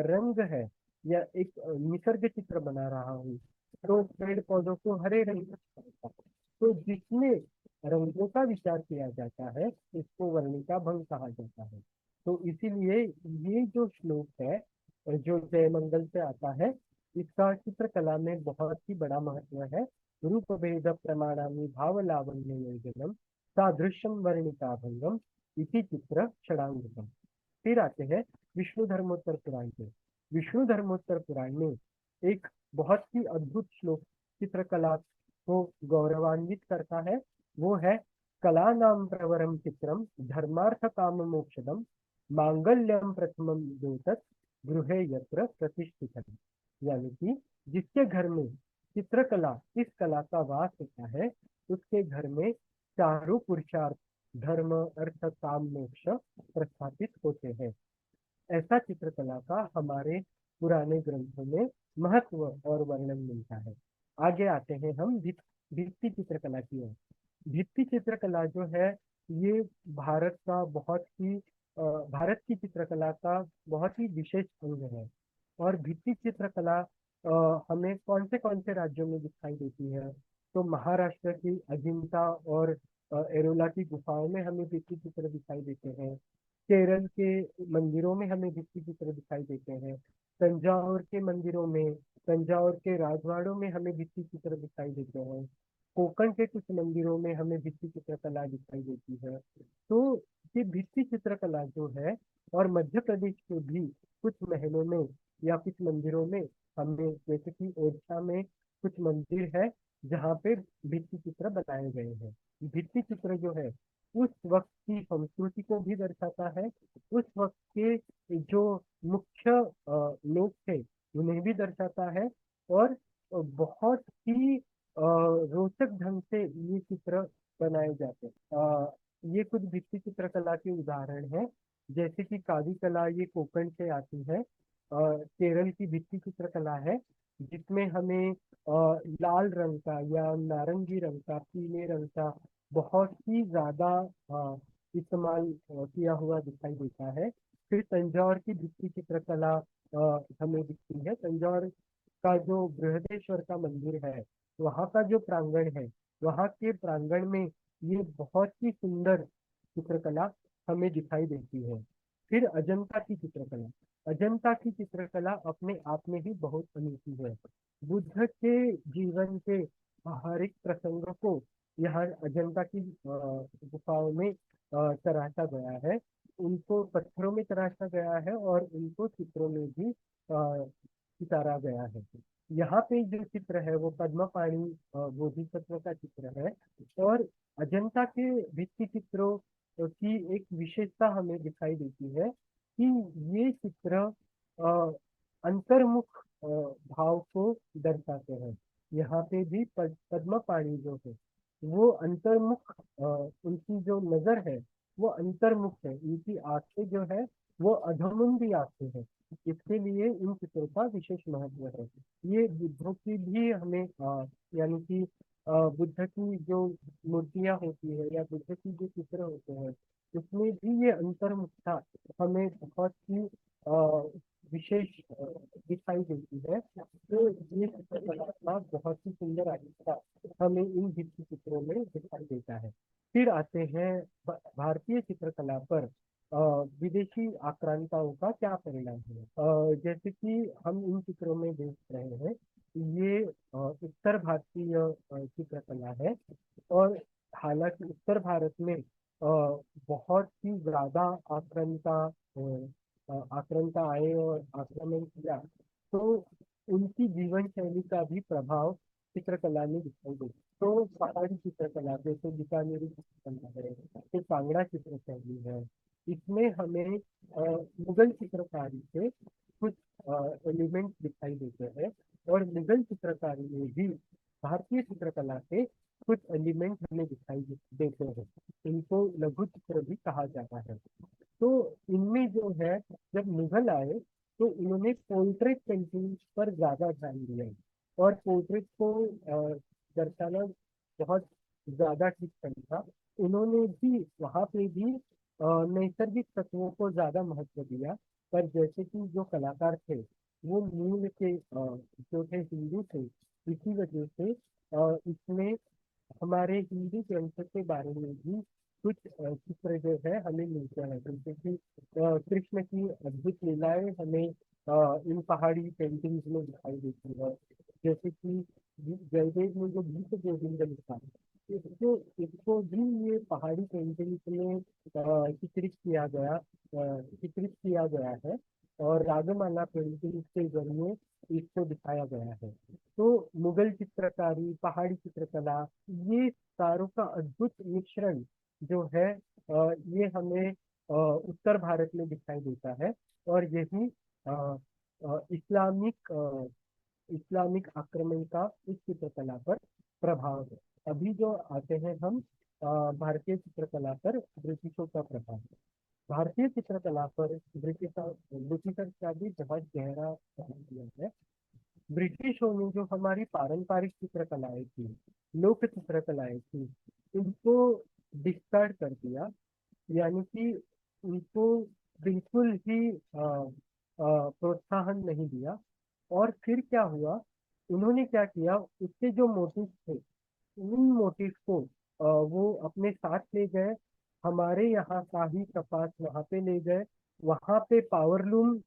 रंग है, या एक निसर्ग चित्र बना रहा हूँ तो पेड़ पौधों को हरे रंग से दिखाऊंगा। तो जिसमें रंगों का विचार किया जाता है इसको वर्णिका भंग कहा जाता है। तो इसीलिए ये जो श्लोक है जो जयमंगल से आता है, इसका चित्रकला में बहुत ही बड़ा महत्व है। रूप भेद प्रमाणानि भाव लावण्य योजनम सादृश्यम वर्णिका भंगम इति चित्र षडांगम। फिर आते हैं विष्णु धर्मोत्तर पुराण पे। विष्णु धर्मोत्तर पुराण में एक बहुत ही अद्भुत श्लोक चित्रकला को गौरवान्वित करता है। वो है कला नाम प्रवरम चित्रम धर्मार्थ काम मोक्षदम मांगल्यम प्रथमम द्योतक गृहे यत्र प्रतिष्ठितम। यानी कि जिसके घर में चित्रकला, इस कला का वास होता है उसके घर में चारों पुरुषार्थ धर्म अर्थ काम मोक्ष प्रस्थापित होते हैं। ऐसा चित्रकला का हमारे पुराने ग्रंथों में महत्व और वर्णन मिलता है। आगे आते हैं हम भित्ति चित्रकला की ओर। भित्ति चित्रकला जो है ये भारत का बहुत ही भारत की चित्रकला का बहुत ही विशेष अंग है। और भित्ति चित्रकला हमें कौन से राज्यों में दिखाई देती है, तो महाराष्ट्र की अजिंता और एरोला की गुफाओं में हमें भित्ति चित्र दिखाई देते हैं। केरल के मंदिरों में हमें भित्ति चित्र दिखाई देते हैं। तंजावुर के मंदिरों में, तंजावुर के राजवाड़ों में हमें भित्ति चित्र दिखाई देते हैं। कोकण के कुछ मंदिरों में हमें भित्ति चित्रकला दिखाई देती है। तो ये भित्ति चित्रकला जो है, और मध्य प्रदेश के भी कुछ महलों में या कुछ मंदिरों में हमें, जैसे कि ओडिशा में कुछ मंदिर है जहाँ पे भित्ति चित्र बनाए गए हैं। भित्ति चित्र जो है उस वक्त की संस्कृति को भी दर्शाता है, उस वक्त के जो मुख्य लोग थे उन्हें भी दर्शाता है। और बहुत ही रोचक ढंग से ये चित्र बनाए जाते हैं। ये कुछ भित्ति चित्रकला के उदाहरण हैं। जैसे कि कावी कला, ये कोकण से आती है। केरल की भित्ति चित्रकला है जिसमें हमें लाल रंग का या नारंगी रंग का, पीले रंग का बहुत ही ज्यादा इस्तेमाल किया हुआ दिखाई देता है। फिर तंजौर की भित्ति चित्रकला हमें दिखती है। तंजौर का जो बृहदेश्वर का मंदिर है, वहाँ का जो प्रांगण है, वहाँ के प्रांगण में ये बहुत ही सुंदर चित्रकला हमें दिखाई देती है। फिर अजंता की चित्रकला। अजंता की चित्रकला अपने आप में ही बहुत अनूठी है। बुद्ध के जीवन के हर एक प्रसंग को यहाँ अजंता की गुफाओं में तराशा गया है, उनको पत्थरों में तराशा गया है और उनको चित्रों में भी उतारा गया है। यहाँ पे जो चित्र है वो पद्म पाणी बोधिसत्व का चित्र है। और अजंता के भित्ति चित्रों की एक विशेषता हमें दिखाई देती है कि ये चित्र अंतर्मुख भाव को दर्शाते हैं। यहाँ पे भी पद्म पाणी जो है वो अंतर्मुख, उनकी जो नजर है वो अंतर्मुख है, उनकी आंखें जो है वो अधोमुंदी आंखें हैं। इसके लिए इन चित्रों का विशेष महत्व है। ये बुद्धों की भी हमें यानी कि बुद्ध की जो मूर्तियां होती है या बुद्ध की जो चित्र होते हैं उसमें भी ये अंतर्मुखता हमें बहुत ही विशेष दिखाई देती है। तो ये चित्रकला का बहुत ही सुंदर आविष्कार हमें इन भित्ति चित्रों में दिखाई देता है। फिर आते हैं भारतीय चित्रकला पर विदेशी आक्रांताओं का क्या परिणाम है। जैसे कि हम इन चित्रों में देख रहे हैं, ये उत्तर भारतीय चित्रकला है। और हालांकि उत्तर भारत में बहुत ही ज्यादा आक्रांता आए और आक्रमण किया, तो उनकी जीवन शैली का भी प्रभाव चित्रकला में दिखाई देता है। तो पहाड़ी चित्रकला जैसे बीकानेरी चित्रकला है, तो कांगड़ा चित्र शैली है, इसमें हमें मुगल चित्रकारी से कुछ एलिमेंट दिखाई देते हैं। और मुगल चित्रकारी में भी भारतीय चित्रकला के कुछ एलिमेंट हमें दिखाई देते हैं। इनको लघु चित्र भी कहा जाता है। तो इनमें जो है, जब मुगल आए तो इन्होंने पोर्ट्रेट पेंटिंग पर ज्यादा ध्यान दिया और पोर्ट्रेट को दर्शाना बहुत ज्यादा ठीक समझा। उन्होंने भी वहां पे भी नैसर्गिक तत्वों को ज्यादा महत्व दिया। पर जैसे कि जो कलाकार थे वो मूल के जो थे हिंदू थे, इसी वजह से इसमें हमारे हिंदू ग्रंथ के बारे में भी कुछ चित्र जो है हमें मिलते हैं। जैसे कि कृष्ण की अद्भुत लीलाएं हमें इन पहाड़ी पेंटिंग्स में दिखाई देती है। जैसे कि जयदेव ने जो गीत गोविंद लिखा, इसको इसको भी ये पहाड़ी पेंटिंग्स में चित्रित किया गया है और रागमाला पेंटिंग के जरिए इसको दिखाया गया है। तो मुगल चित्रकारी, पहाड़ी चित्रकला, ये चारों का अद्भुत मिश्रण जो है ये हमें उत्तर भारत में दिखाई देता है। और यही अ, इस्लामिक आक्रमण का इस चित्रकला पर प्रभाव है। अभी जो आते हैं हम भारतीय चित्रकला पर ब्रिटिशों का प्रभाव। भारतीय चित्रकला पर ब्रिटिशर का भी बहुत गहरा प्रभाव दिया है। ब्रिटिशों ने जो हमारी पारंपरिक चित्रकलाएं थी, लोक चित्रकलाएं थी, इनको डिस्कार्ड कर दिया। यानी कि उनको बिल्कुल ही प्रोत्साहन नहीं दिया। और फिर क्या हुआ, उन्होंने क्या किया, उसके जो मोटिव थे उन मोटिव को वो अपने साथ ले गए। हमारे यहाँ शाही कपास वहां पे ले गए, वहां पे पावरलूम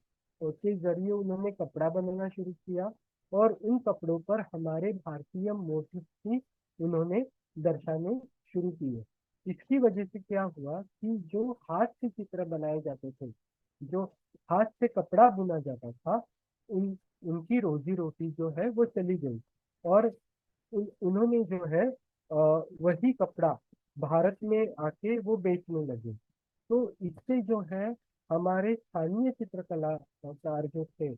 के जरिए उन्होंने कपड़ा बनाना शुरू किया और उन कपड़ों पर हमारे भारतीय मोटिव भी उन्होंने दर्शाने शुरू किए। इसकी वजह से क्या हुआ कि जो हाथ से चित्र बनाए जाते थे, जो हाथ से कपड़ा बुना जाता था, उन उनकी रोजी रोटी जो है वो चली गई। और उन्होंने जो है वही कपड़ा भारत में आके वो बेचने लगे। तो इससे जो है हमारे स्थानीय चित्रकलाकार जो थे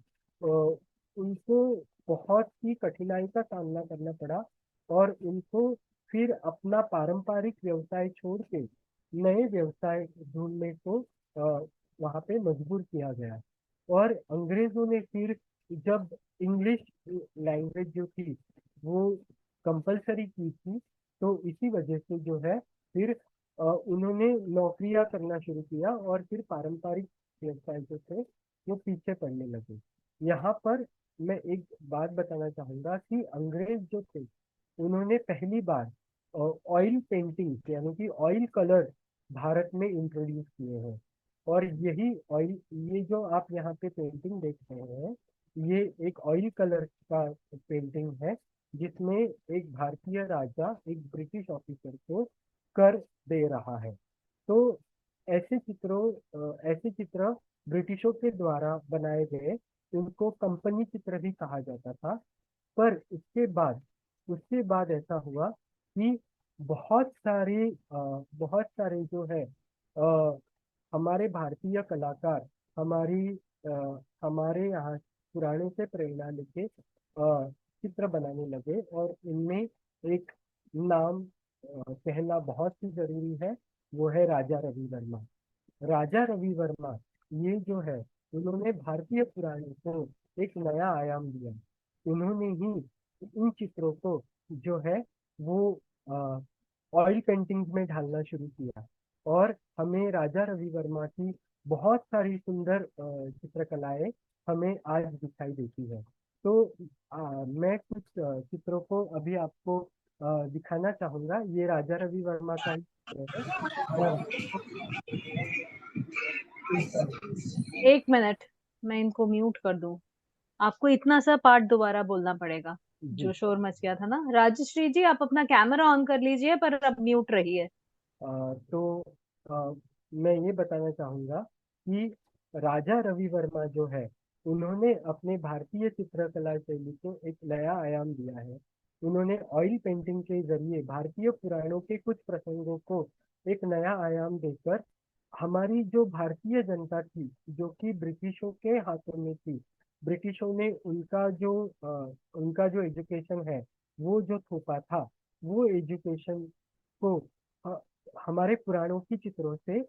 उनको बहुत ही कठिनाई का सामना करना पड़ा। और उनको फिर अपना पारंपरिक व्यवसाय छोड़ के नए व्यवसाय ढूंढने को वहां पे मजबूर किया गया। और अंग्रेजों ने फिर जब इंग्लिश लैंग्वेज जो थी वो कंपलसरी की थी, तो इसी वजह से जो है फिर उन्होंने नौकरियां करना शुरू किया और फिर पारंपरिक व्यवसाय जो थे वो पीछे पड़ने लगे। यहाँ पर मैं एक बात बताना चाहूंगा कि अंग्रेज जो थे उन्होंने पहली बार ऑयल पेंटिंग यानी कि ऑयल कलर भारत में इंट्रोड्यूस किए हैं। और यही ऑयल, ये जो आप यहाँ पे पेंटिंग देख रहे हैं, ये एक ऑयल कलर का पेंटिंग है जिसमें एक भारतीय राजा एक ब्रिटिश ऑफिसर को कर दे रहा है। तो ऐसे चित्र ब्रिटिशों के द्वारा बनाए गए, उनको कंपनी चित्र भी कहा जाता था। पर उसके बाद ऐसा हुआ कि बहुत सारे जो है हमारे भारतीय कलाकार हमारी हमारे यहाँ पुराने से प्रेरणा लेके चित्र बनाने लगे, और इनमें एक नाम कहना बहुत ही जरूरी है, वो है राजा रवि वर्मा। राजा रवि वर्मा, ये जो है, उन्होंने भारतीय पुराणों को एक नया आयाम दिया। उन्होंने ही इन चित्रों को जो है वो ऑयल पेंटिंग्स में ढालना शुरू किया, और हमें राजा रवि वर्मा की बहुत सारी सुंदर चित्रकलाएं हमें आज दिखाई देती है। तो मैं कुछ चित्रों को अभी आपको दिखाना चाहूंगा। ये राजा रवि वर्मा का ही चित्र है। मैं आपको एक मिनट, मैं इनको म्यूट कर दूं। आपको इतना सा पार्ट दोबारा बोलना पड़ेगा, जी। जो शोर मच गया था ना। राजश्री जी, आप अपना कैमरा ऑन कर लीजिए, पर अब म्यूट रहिए। तो मैं ये बताना चाहूंगा कि राजा रवि वर्मा जो है, उन्होंने अपने भारतीय चित्रकला शैली को एक नया आयाम दिया है। उन्होंने ऑयल पेंटिंग के जरिए भारतीय पुराणों के कुछ प्रसंगों को एक नया आयाम देकर हमारी जो भारतीय जनता थी, जो कि ब्रिटिशों के हाथों में थी, ब्रिटिशों ने उनका जो एजुकेशन है, वो जो थोपा था, वो एजुकेशन को अ, हमारे पुराणों की चित्रों से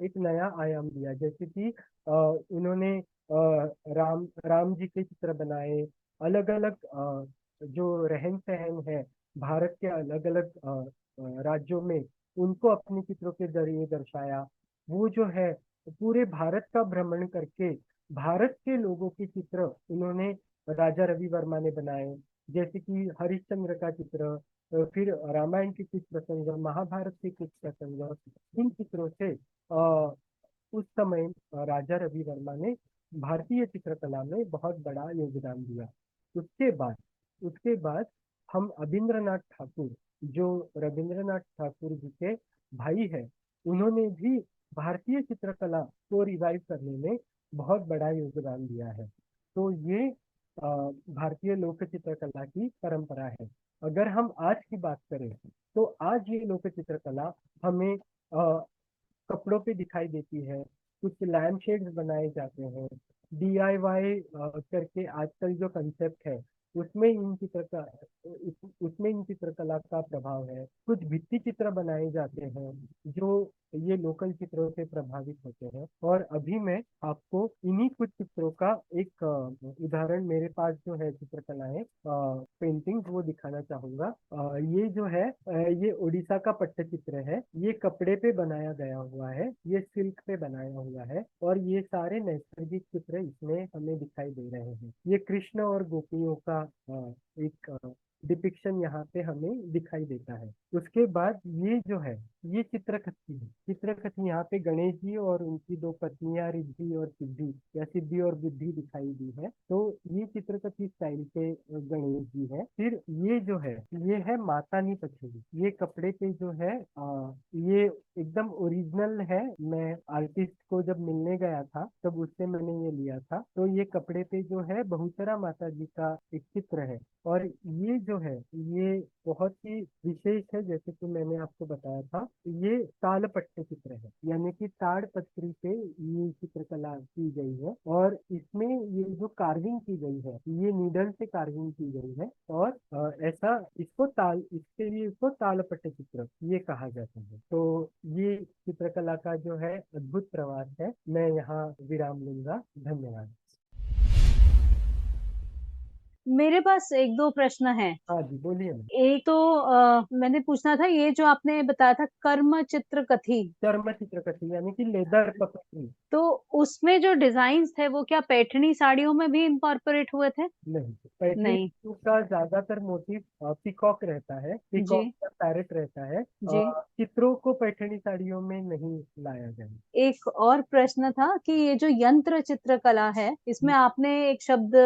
एक नया आयाम दिया। जैसे कि उन्होंने राम जी के चित्र बनाए, अलग अलग जो रहन सहन है भारत के अलग अलग राज्यों में, उनको अपने चित्रों के जरिए दर्शाया। वो जो है पूरे भारत का भ्रमण करके भारत के लोगों के चित्र उन्होंने राजा रवि वर्मा ने बनाए। जैसे कि हरिश्चंद्र का चित्र, फिर रामायण के कुछ प्रसंग, महाभारत के कुछ प्रसंग, इन चित्रों से उस समय राजा रवि वर्मा ने भारतीय चित्रकला में बहुत बड़ा योगदान दिया। उसके बाद उसके बाद हम अबिंद्रनाथ ठाकुर, जो रविंद्रनाथ ठाकुर जी के भाई है, उन्होंने भी भारतीय चित्रकला को रिवाइव करने में बहुत बड़ा योगदान दिया है। तो ये भारतीय लोक चित्रकला की परंपरा है। अगर हम आज की बात करें, तो आज ये लोक चित्रकला हमें कपड़ों पे दिखाई देती है। कुछ लैम्प शेड्स बनाए जाते हैं, डीआईवाई करके आजकल जो कंसेप्ट है, उसमें इन चित्र का उसमें इन चित्रकला का प्रभाव है। कुछ भित्ति चित्र बनाए जाते हैं जो ये लोकल चित्रों से प्रभावित होते हैं। और अभी मैं आपको इन्हीं कुछ चित्रों का एक उदाहरण, मेरे पास जो है चित्रकलाएं पेंटिंग, वो दिखाना चाहूंगा। ये जो है ये उड़ीसा का पट्टचित्र है। ये कपड़े पे बनाया गया हुआ है, ये सिल्क पे बनाया हुआ है, और ये सारे नैसर्गिक चित्र इसमें हमें दिखाई दे रहे हैं। ये कृष्ण और गोपियों का एक डिपिक्शन यहाँ पे हमें दिखाई देता है। उसके बाद ये जो है, ये चित्रकथी है। चित्रकथी, यहाँ पे गणेश जी और उनकी दो पत्नियां रिद्धि और सिद्धि, या सिद्धि और बुद्धि दिखाई दी है। तो ये चित्रकथी स्टाइल पे गणेश जी है। फिर ये जो है, ये है मातानी पछोड़ी। ये कपड़े पे जो है ये एकदम ओरिजिनल है। मैं आर्टिस्ट को जब मिलने गया था, तब उससे मैंने ये लिया था। तो ये कपड़े पे जो है बहुचरा माता जी का एक चित्र है। और ये जो है, ये बहुत ही विशेष है। जैसे कि मैंने आपको बताया था, ये ताड़पट्ट चित्र है, यानी कि ताड़पत्री पे ये चित्रकला की गई है। और इसमें ये जो कार्विंग की गई है, ये नीडल से कार्विंग की गई है। और ऐसा इसके लिए इसको ताड़पट्ट चित्र ये कहा जाता है। तो ये चित्रकला का जो है अद्भुत प्रवास है। मैं यहाँ विराम लूंगा। धन्यवाद। मेरे पास एक दो प्रश्न है। हाँ जी, बोलिए ना। एक तो मैंने पूछना था, ये जो आपने बताया था कर्म चित्र कथी, चर्म चित्रकथी यानी कि लेदर पपटरी। तो उसमें जो डिजाइन्स थे वो क्या पैठनी साड़ियों में भी इनकॉर्पोरेट हुए थे? नहीं, पैठनी नहीं। का ज्यादातर मोटिव पीकॉक रहता है, जी। पीकॉक या पैरेट रहता है। जी। चित्रों को पैठनी साड़ियों में नहीं लाया गया। एक और प्रश्न था कि ये जो यंत्र चित्रकला है, इसमें आपने एक शब्द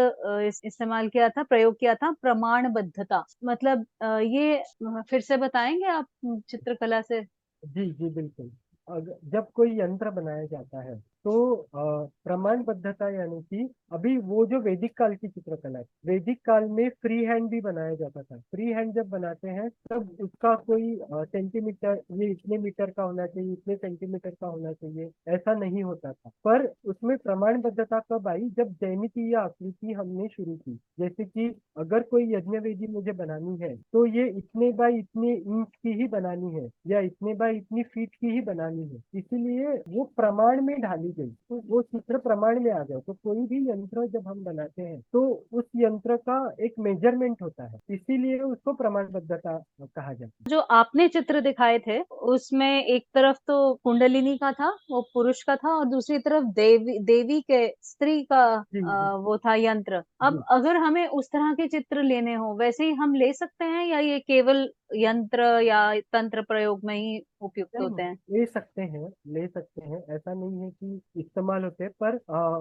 इस्तेमाल किया था, प्रयोग किया था, प्रमाणबद्धता। मतलब ये फिर से बताएंगे आप चित्रकला से? जी जी, बिल्कुल। जब कोई यंत्र बनाया जाता है तो प्रमाणबद्धता यानी कि अभी वो जो वैदिक काल की चित्रकला है, वैदिक काल में फ्री हैंड भी बनाया जाता था। फ्री हैंड जब बनाते हैं तब उसका कोई सेंटीमीटर, ये इतने मीटर का होना चाहिए, इतने सेंटीमीटर का होना चाहिए, ऐसा नहीं होता था। पर उसमें प्रमाणबद्धता कब आई, जब ज्यामितीय आकृति हमने शुरू की। जैसे कि अगर कोई यज्ञवेदी मुझे बनानी है तो ये इतने बाय इतने इंच की ही बनानी है या इतने बाय इतनी फीट की ही बनानी है, इसीलिए वो प्रमाण में ढाली गई, तो वो चित्र प्रमाण में आ गए। तो कोई भी यंत्र जब हम बनाते हैं तो उस यंत्र का एक मेजरमेंट होता है, इसीलिए उसको प्रमाणबद्धता कहा जाता है। जो आपने चित्र दिखाए थे उसमें एक तरफ तो कुंडलिनी का था, वो पुरुष का था, और दूसरी तरफ देवी देवी के स्त्री का जी जी वो था यंत्र। जी। अब अगर हमें उस तरह के चित्र लेने हो वैसे ही हम ले सकते हैं, या ये केवल यंत्र या तंत्र प्रयोग में ही उपयुक्त नहीं होते नहीं, हैं? ले सकते हैं, ले सकते हैं, ऐसा नहीं है कि इस्तेमाल होते, पर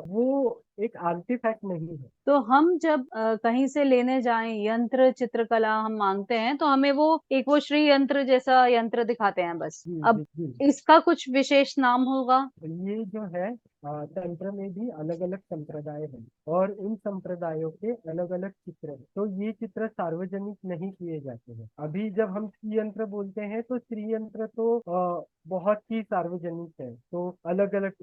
वो एक आर्टिफैक्ट नहीं है। तो हम जब कहीं से लेने जाएं यंत्र चित्रकला हम मांगते हैं तो हमें वो एक वो श्री यंत्र जैसा यंत्र दिखाते हैं बस। जी अब जी जी। इसका कुछ विशेष नाम होगा? ये जो है तंत्र में भी अलग अलग संप्रदाय हैं और उन संप्रदायों के अलग अलग चित्र हैं, तो ये चित्र सार्वजनिक नहीं किए जाते हैं। अभी जब हम श्री यंत्र बोलते हैं तो श्री यंत्र तो बहुत ही सार्वजनिक है, तो अलग अलग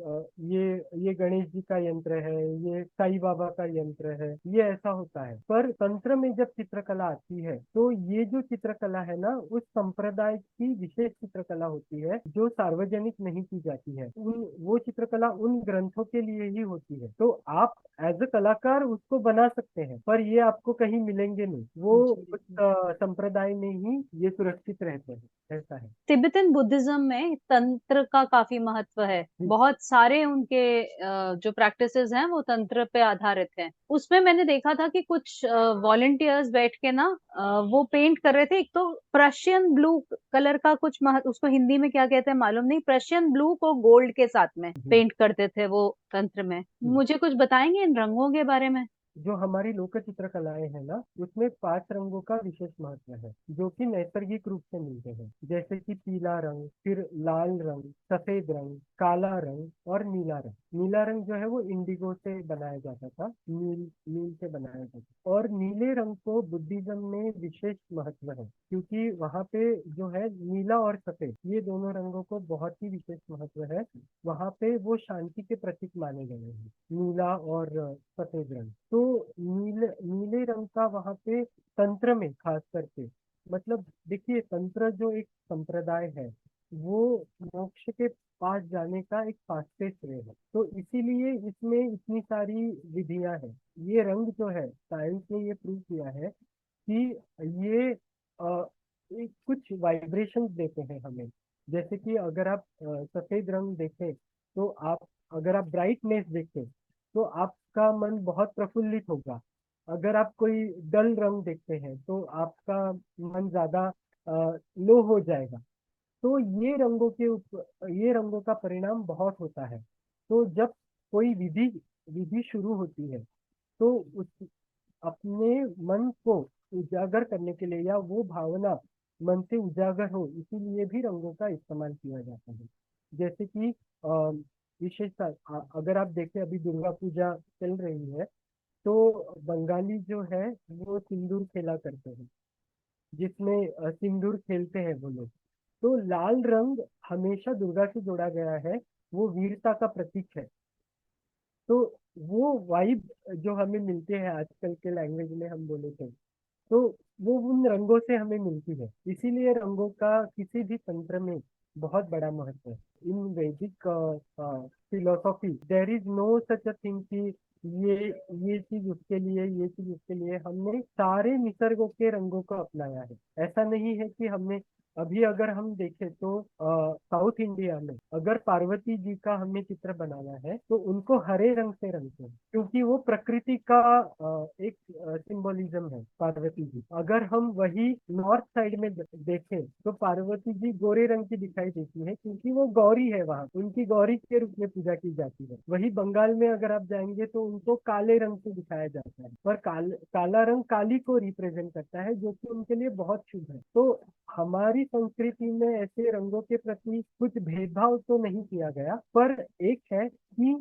ये गणेश जी का यंत्र है, ये साईं बाबा का यंत्र है, ये ऐसा होता है। पर तंत्र में जब चित्रकला आती है तो ये जो चित्रकला है ना, उस संप्रदाय की विशेष चित्रकला होती है जो सार्वजनिक नहीं की जाती है। उन वो चित्रकला उन ग्रंथों के लिए ही होती है, तो आप एज अ कलाकार उसको बना सकते हैं, पर ये आपको कहीं मिलेंगे नहीं, वो उस संप्रदाय में ही ये सुरक्षित रहते हैं, ऐसा है। तिब्बतन बुद्धिज्म में तंत्र का काफी महत्व है। जी बहुत सारे उनके जो प्रैक्टिसेस हैं वो तंत्र पे आधारित हैं। उसमें मैंने देखा था कि कुछ वॉलंटियर्स बैठ के ना वो पेंट कर रहे थे। एक तो प्रशियन ब्लू कलर का कुछ उसको हिंदी में क्या कहते हैं मालूम नहीं, प्रशियन ब्लू को गोल्ड के साथ में जी पेंट करते थे वो तंत्र में। जी। मुझे कुछ बताएंगे इन रंगों के बारे में? जो हमारी लोक चित्रकलाएं हैं ना, उसमें 5 रंगों का विशेष महत्व है जो कि नैसर्गिक रूप से मिलते हैं। जैसे कि पीला रंग, फिर लाल रंग, सफेद रंग, काला रंग और नीला रंग। नीला रंग जो है वो इंडिगो से बनाया जाता था, नील नील से बनाया जाता था। और नीले रंग को बुद्धिज्म में विशेष महत्व है, क्योंकि वहाँ पे जो है नीला और सफेद, ये दोनों रंगों को बहुत ही विशेष महत्व है। वहाँ पे वो शांति के प्रतीक माने गए हैं, नीला और सफेद रंग। तो नीले रंग का वहाँ पे तंत्र में खास करके, मतलब देखिए, तंत्र जो एक संप्रदाय है वो मोक्ष के पास जाने का एक फास्टेस्ट वे है, तो इसीलिए इसमें इतनी सारी विधियां हैं। ये रंग जो है, साइंस ने ये प्रूव किया है कि ये एक कुछ वाइब्रेशंस देते हैं हमें। जैसे कि अगर आप सफेद रंग देखें तो आप, अगर आप ब्राइटनेस देखें तो आपका मन बहुत प्रफुल्लित होगा। अगर आप कोई डल रंग देखते हैं तो आपका मन ज्यादा लो हो जाएगा। तो ये रंगों का परिणाम बहुत होता है। तो जब कोई विधि विधि शुरू होती है तो उस अपने मन को उजागर करने के लिए, या वो भावना मन से उजागर हो, इसीलिए भी रंगों का इस्तेमाल किया जाता है। जैसे कि विशेषता, अगर आप देखें, अभी दुर्गा पूजा चल रही है तो बंगाली जो है वो सिंदूर खेला करते हैं, जिसमें सिंदूर खेलते हैं वो लोग। तो लाल रंग हमेशा दुर्गा से जोड़ा गया है, वो वीरता का प्रतीक है। तो वो वाइब जो हमें मिलते हैं आजकल के लैंग्वेज में हम बोले तो वो उन रंगों से हमें मिलती है, इसीलिए रंगों का किसी भी तंत्र में बहुत बड़ा महत्व है। In Vedic philosophy there is no such a thing कि ये ये चीज उसके लिए, ये चीज उसके लिए। हमने सारे निसर्गों के रंगों को अपनाया है। ऐसा नहीं है कि हमने, अभी अगर हम देखें तो साउथ इंडिया में अगर पार्वती जी का हमें चित्र बनाना है तो उनको हरे रंग से रंगते हैं, क्योंकि वो प्रकृति का एक सिंबोलिज्म है पार्वती जी। अगर हम वही नॉर्थ साइड में देखें तो पार्वती जी गोरे रंग की दिखाई देती है, क्योंकि वो गौरी है, वहाँ उनकी गौरी के रूप में पूजा की जाती है। वही बंगाल में अगर आप जाएंगे तो उनको काले रंग से दिखाया जाता है, पर काला रंग काली को रिप्रेजेंट करता है, जो कि उनके लिए बहुत शुभ है। तो हमारी संस्कृति में ऐसे रंगों के प्रति कुछ भेदभाव तो नहीं किया गया, पर एक है कि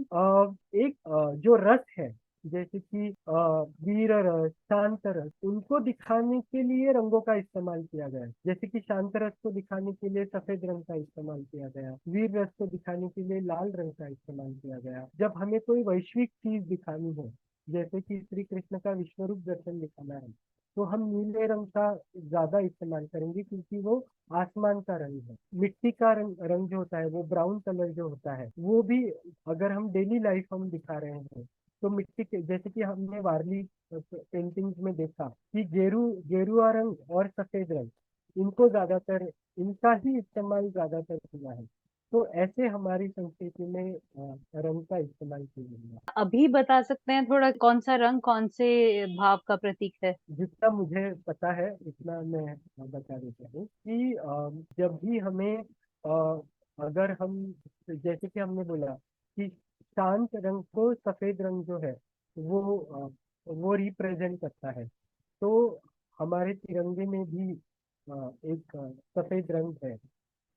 जो रस है, जैसे कि वीर रस, शांत रस, उनको दिखाने के लिए रंगों का इस्तेमाल किया गया है। जैसे कि शांत रस को दिखाने के लिए सफेद रंग का इस्तेमाल किया गया, वीर रस को दिखाने के लिए लाल रंग का इस्तेमाल किया गया। जब हमें कोई वैश्विक चीज दिखानी है, जैसे कि श्री कृष्ण का विश्व रूप दर्शन दिखाना है, तो हम नीले रंग का ज्यादा इस्तेमाल करेंगे, क्योंकि वो आसमान का रंग है। मिट्टी का रंग जो होता है, वो ब्राउन कलर जो होता है, वो भी अगर हम डेली लाइफ हम दिखा रहे हैं, तो मिट्टी के, जैसे कि हमने वारली पेंटिंग्स में देखा कि गेरुआ रंग और सफेद रंग, इनको ज्यादातर, इनका ही इस्तेमाल ज्यादातर हुआ है। तो ऐसे हमारी संस्कृति में रंग का इस्तेमाल किया गया है। अभी बता सकते हैं थोड़ा कौन सा रंग कौन से भाव का प्रतीक है? जितना मुझे पता है उतना मैं बता देता हूँ कि जब भी हमें अगर हम, जैसे कि हमने बोला कि शांत रंग को सफेद रंग जो है वो वो रिप्रेजेंट करता है, तो हमारे तिरंगे में भी एक सफेद रंग है,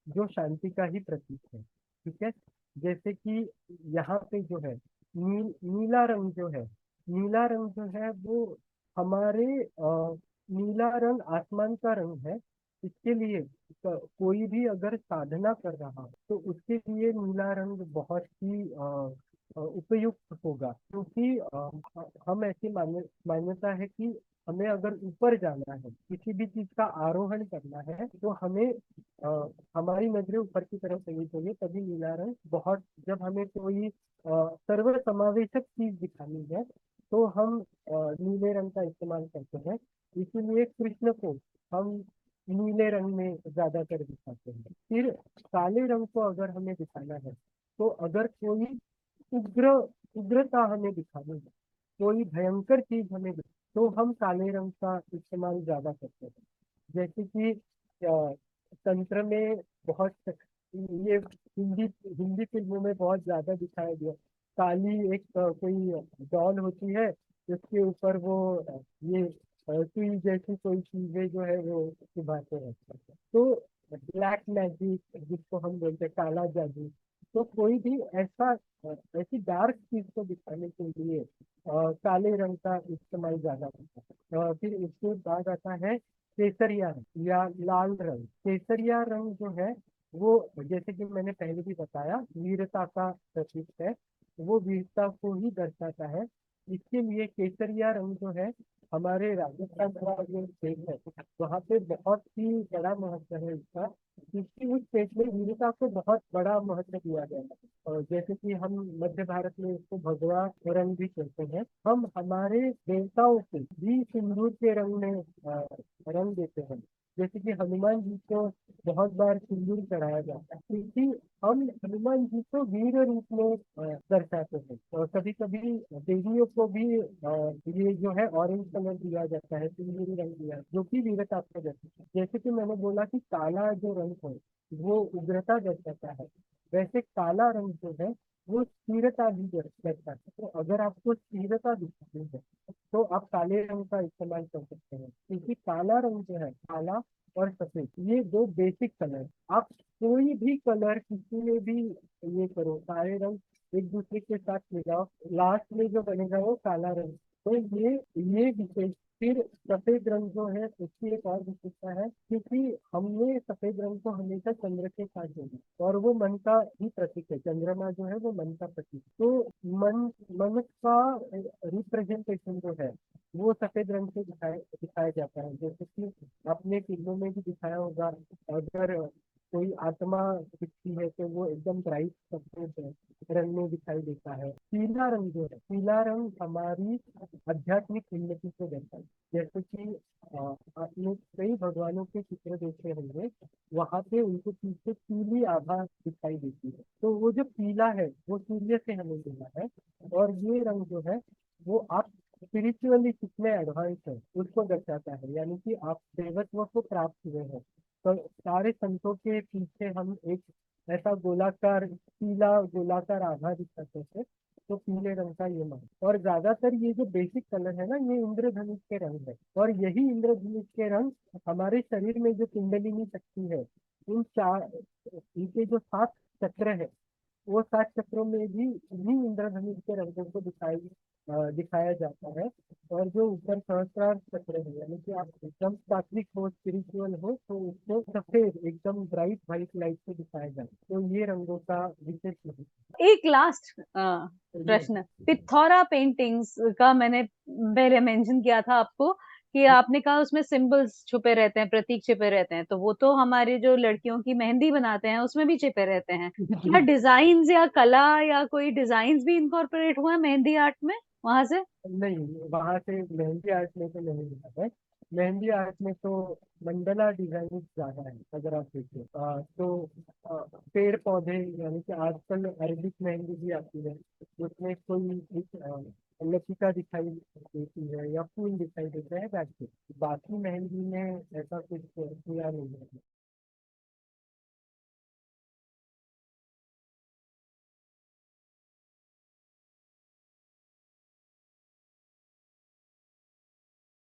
जो शांति का ही प्रतीक है। ठीक है। जैसे कि यहाँ पे जो है नीला रंग जो है, नीला रंग जो है वो हमारे नीला रंग आसमान का रंग है। इसके लिए कोई भी अगर साधना कर रहा हो, तो उसके लिए नीला रंग बहुत ही उपयुक्त होगा, क्योंकि हम ऐसी मान्यता है कि हमें अगर ऊपर जाना है, किसी भी चीज का आरोहण करना है, तो हमें हमारी नजरें ऊपर की तरफ चली चाहिए, तभी नीला रंग बहुत, जब हमें कोई सर्व समावेशक चीज दिखानी है, तो हम नीले रंग का इस्तेमाल करते हैं। इसीलिए कृष्ण को हम नीले रंग में ज्यादातर दिखाते हैं। फिर काले रंग को अगर हमें दिखाना है, तो अगर कोई उग्र उग्रता हमें दिखानी है, कोई भयंकर चीज हमें तो हम काले रंग का इस्तेमाल ज्यादा करते हैं। जैसे कि तंत्र में बहुत, ये हिंदी हिंदी फिल्मों में बहुत ज्यादा दिखाया गया। काली एक कोई डॉल होती है, उसके ऊपर वो ये सुई जैसी कोई चीजें जो है वो चुभाते हैं। तो ब्लैक मैजिक जिसको हम बोलते हैं, काला जादू, तो कोई भी ऐसा ऐसी डार्क चीज को दिखाने के लिए काले रंग का इस्तेमाल ज्यादा होता है। फिर उसके बाद आता है केसरिया रंग या लाल रंग। केसरिया रंग जो है वो, जैसे कि मैंने पहले भी बताया, वीरता का प्रतीक है, वो वीरता को ही दर्शाता है। इसके लिए केसरिया रंग जो है, हमारे राजस्थान का जो स्टेट है, वहाँ पे बहुत ही बड़ा महत्व है इसका, क्योंकि उस स्टेट में वीरता को बहुत बड़ा महत्व दिया गया है। और जैसे कि हम मध्य भारत में इसको भगवा रंग भी कहते हैं। हम हमारे देवताओं को भी सिंदूर के रंग में रंग देते हैं। जैसे कि हनुमान जी को बहुत बार सिंदूर चढ़ाया जाता है, क्योंकि हम हनुमान जी को वीर रूप में दर्शाते हैं। और कभी कभी देवियों को भी ये जो है ऑरेंज कलर दिया जाता है, सिंदूरी रंग दिया, जो कि वीरता को दर्शाता है। जैसे कि मैंने बोला कि काला जो रंग है वो उग्रता दर्शाता है, वैसे काला रंग जो है वो स्थिरता भी दर्शाता है। तो अगर आपको स्थिरता दिखती है, तो आप काले रंग का इस्तेमाल कर सकते हैं, क्योंकि काला रंग जो है, काला और सफेद, ये दो बेसिक कलर, आप कोई भी कलर किसी में भी ये करो, सारे रंग एक दूसरे के साथ मिलाओ, लास्ट में जो बनेगा वो काला रंग। तो ये विशेष। फिर सफेद रंग जो है उसकी एक और विशेषता है, क्योंकि हमने सफेद रंग को हमेशा चंद्र के साथ जोड़ा, और वो मन का ही प्रतीक है। चंद्रमा जो है वो मन का प्रतीक, तो मन मन का रिप्रेजेंटेशन जो है वो सफेद रंग से दिखाया जाता है। जैसे कि आपने फिल्मों में भी दिखाया होगा, अगर कोई आत्मा दिखती है तो वो एकदम ब्राइट सफेद रंग में दिखाई देता है। पीला रंग जो है, पीला रंग हमारी आध्यात्मिक उन्नति को दर्शाता है। जैसे कि आपने कई भगवानों के चित्र देखे होंगे, वहां पे उनको पीछे पीली आभा दिखाई देती है, तो वो जो पीला है वो सूर्य से हमें मिला है। और ये रंग जो है वो आप स्पिरिचुअली कितने एडवांस है उसको दर्शाता है, यानी कि आप देवत्व को प्राप्त हुए हैं। तो सारे संतों के पीछे हम एक ऐसा गोलाकार, पीला गोलाकार आभा दिखाते थे, तो पीले रंग का ये मान। और ज्यादातर ये जो बेसिक कलर है ना, ये इंद्रधनुष के रंग है। और यही इंद्रधनुष के रंग हमारे शरीर में जो कुंडलिनी शक्ति है, इन चार, इनके जो 7 चक्र है, वो 7 चक्रों में भी इन्हीं इंद्रधनुष के रंगों को दिखाया जाता है। और जो ऊपर सहस्त्रार चक्र है, यानी कि आप एकदम सात्विक हो, स्पिरिचुअल हो, तो उसको सफेद एकदम ब्राइट व्हाइट लाइट से दिखाया जाता है। तो ये रंगों का विशेष महत्व एक लास्ट है। प्रश्न, पिथौरा पेंटिंग्स का मैंने पहले मेंशन किया था आपको कि आपने कहा उसमें सिंबल्स छुपे रहते हैं, प्रतीक छिपे रहते हैं, तो वो तो हमारे जो लड़कियों की मेहंदी बनाते हैं उसमें भी छिपे रहते हैं। क्या डिजाइन या कला या कोई डिजाइन भी इनकॉर्पोरेट हुआ है मेहंदी आर्ट में वहां से? नहीं, वहां से मेहंदी आर्ट में तो नहीं मिला है। मेहंदी आर्ट में तो मंडला डिजाइन ज्यादा है। अगर आप देखिए तो पेड़ पौधे, यानी कि आजकल अरबिक मेहंदी भी आती है, उसमें कोई एक लतिका दिखाई देती है या फूल दिखाई देता है, वैसे बाकी मेहंदी में ऐसा कुछ किया नहीं है।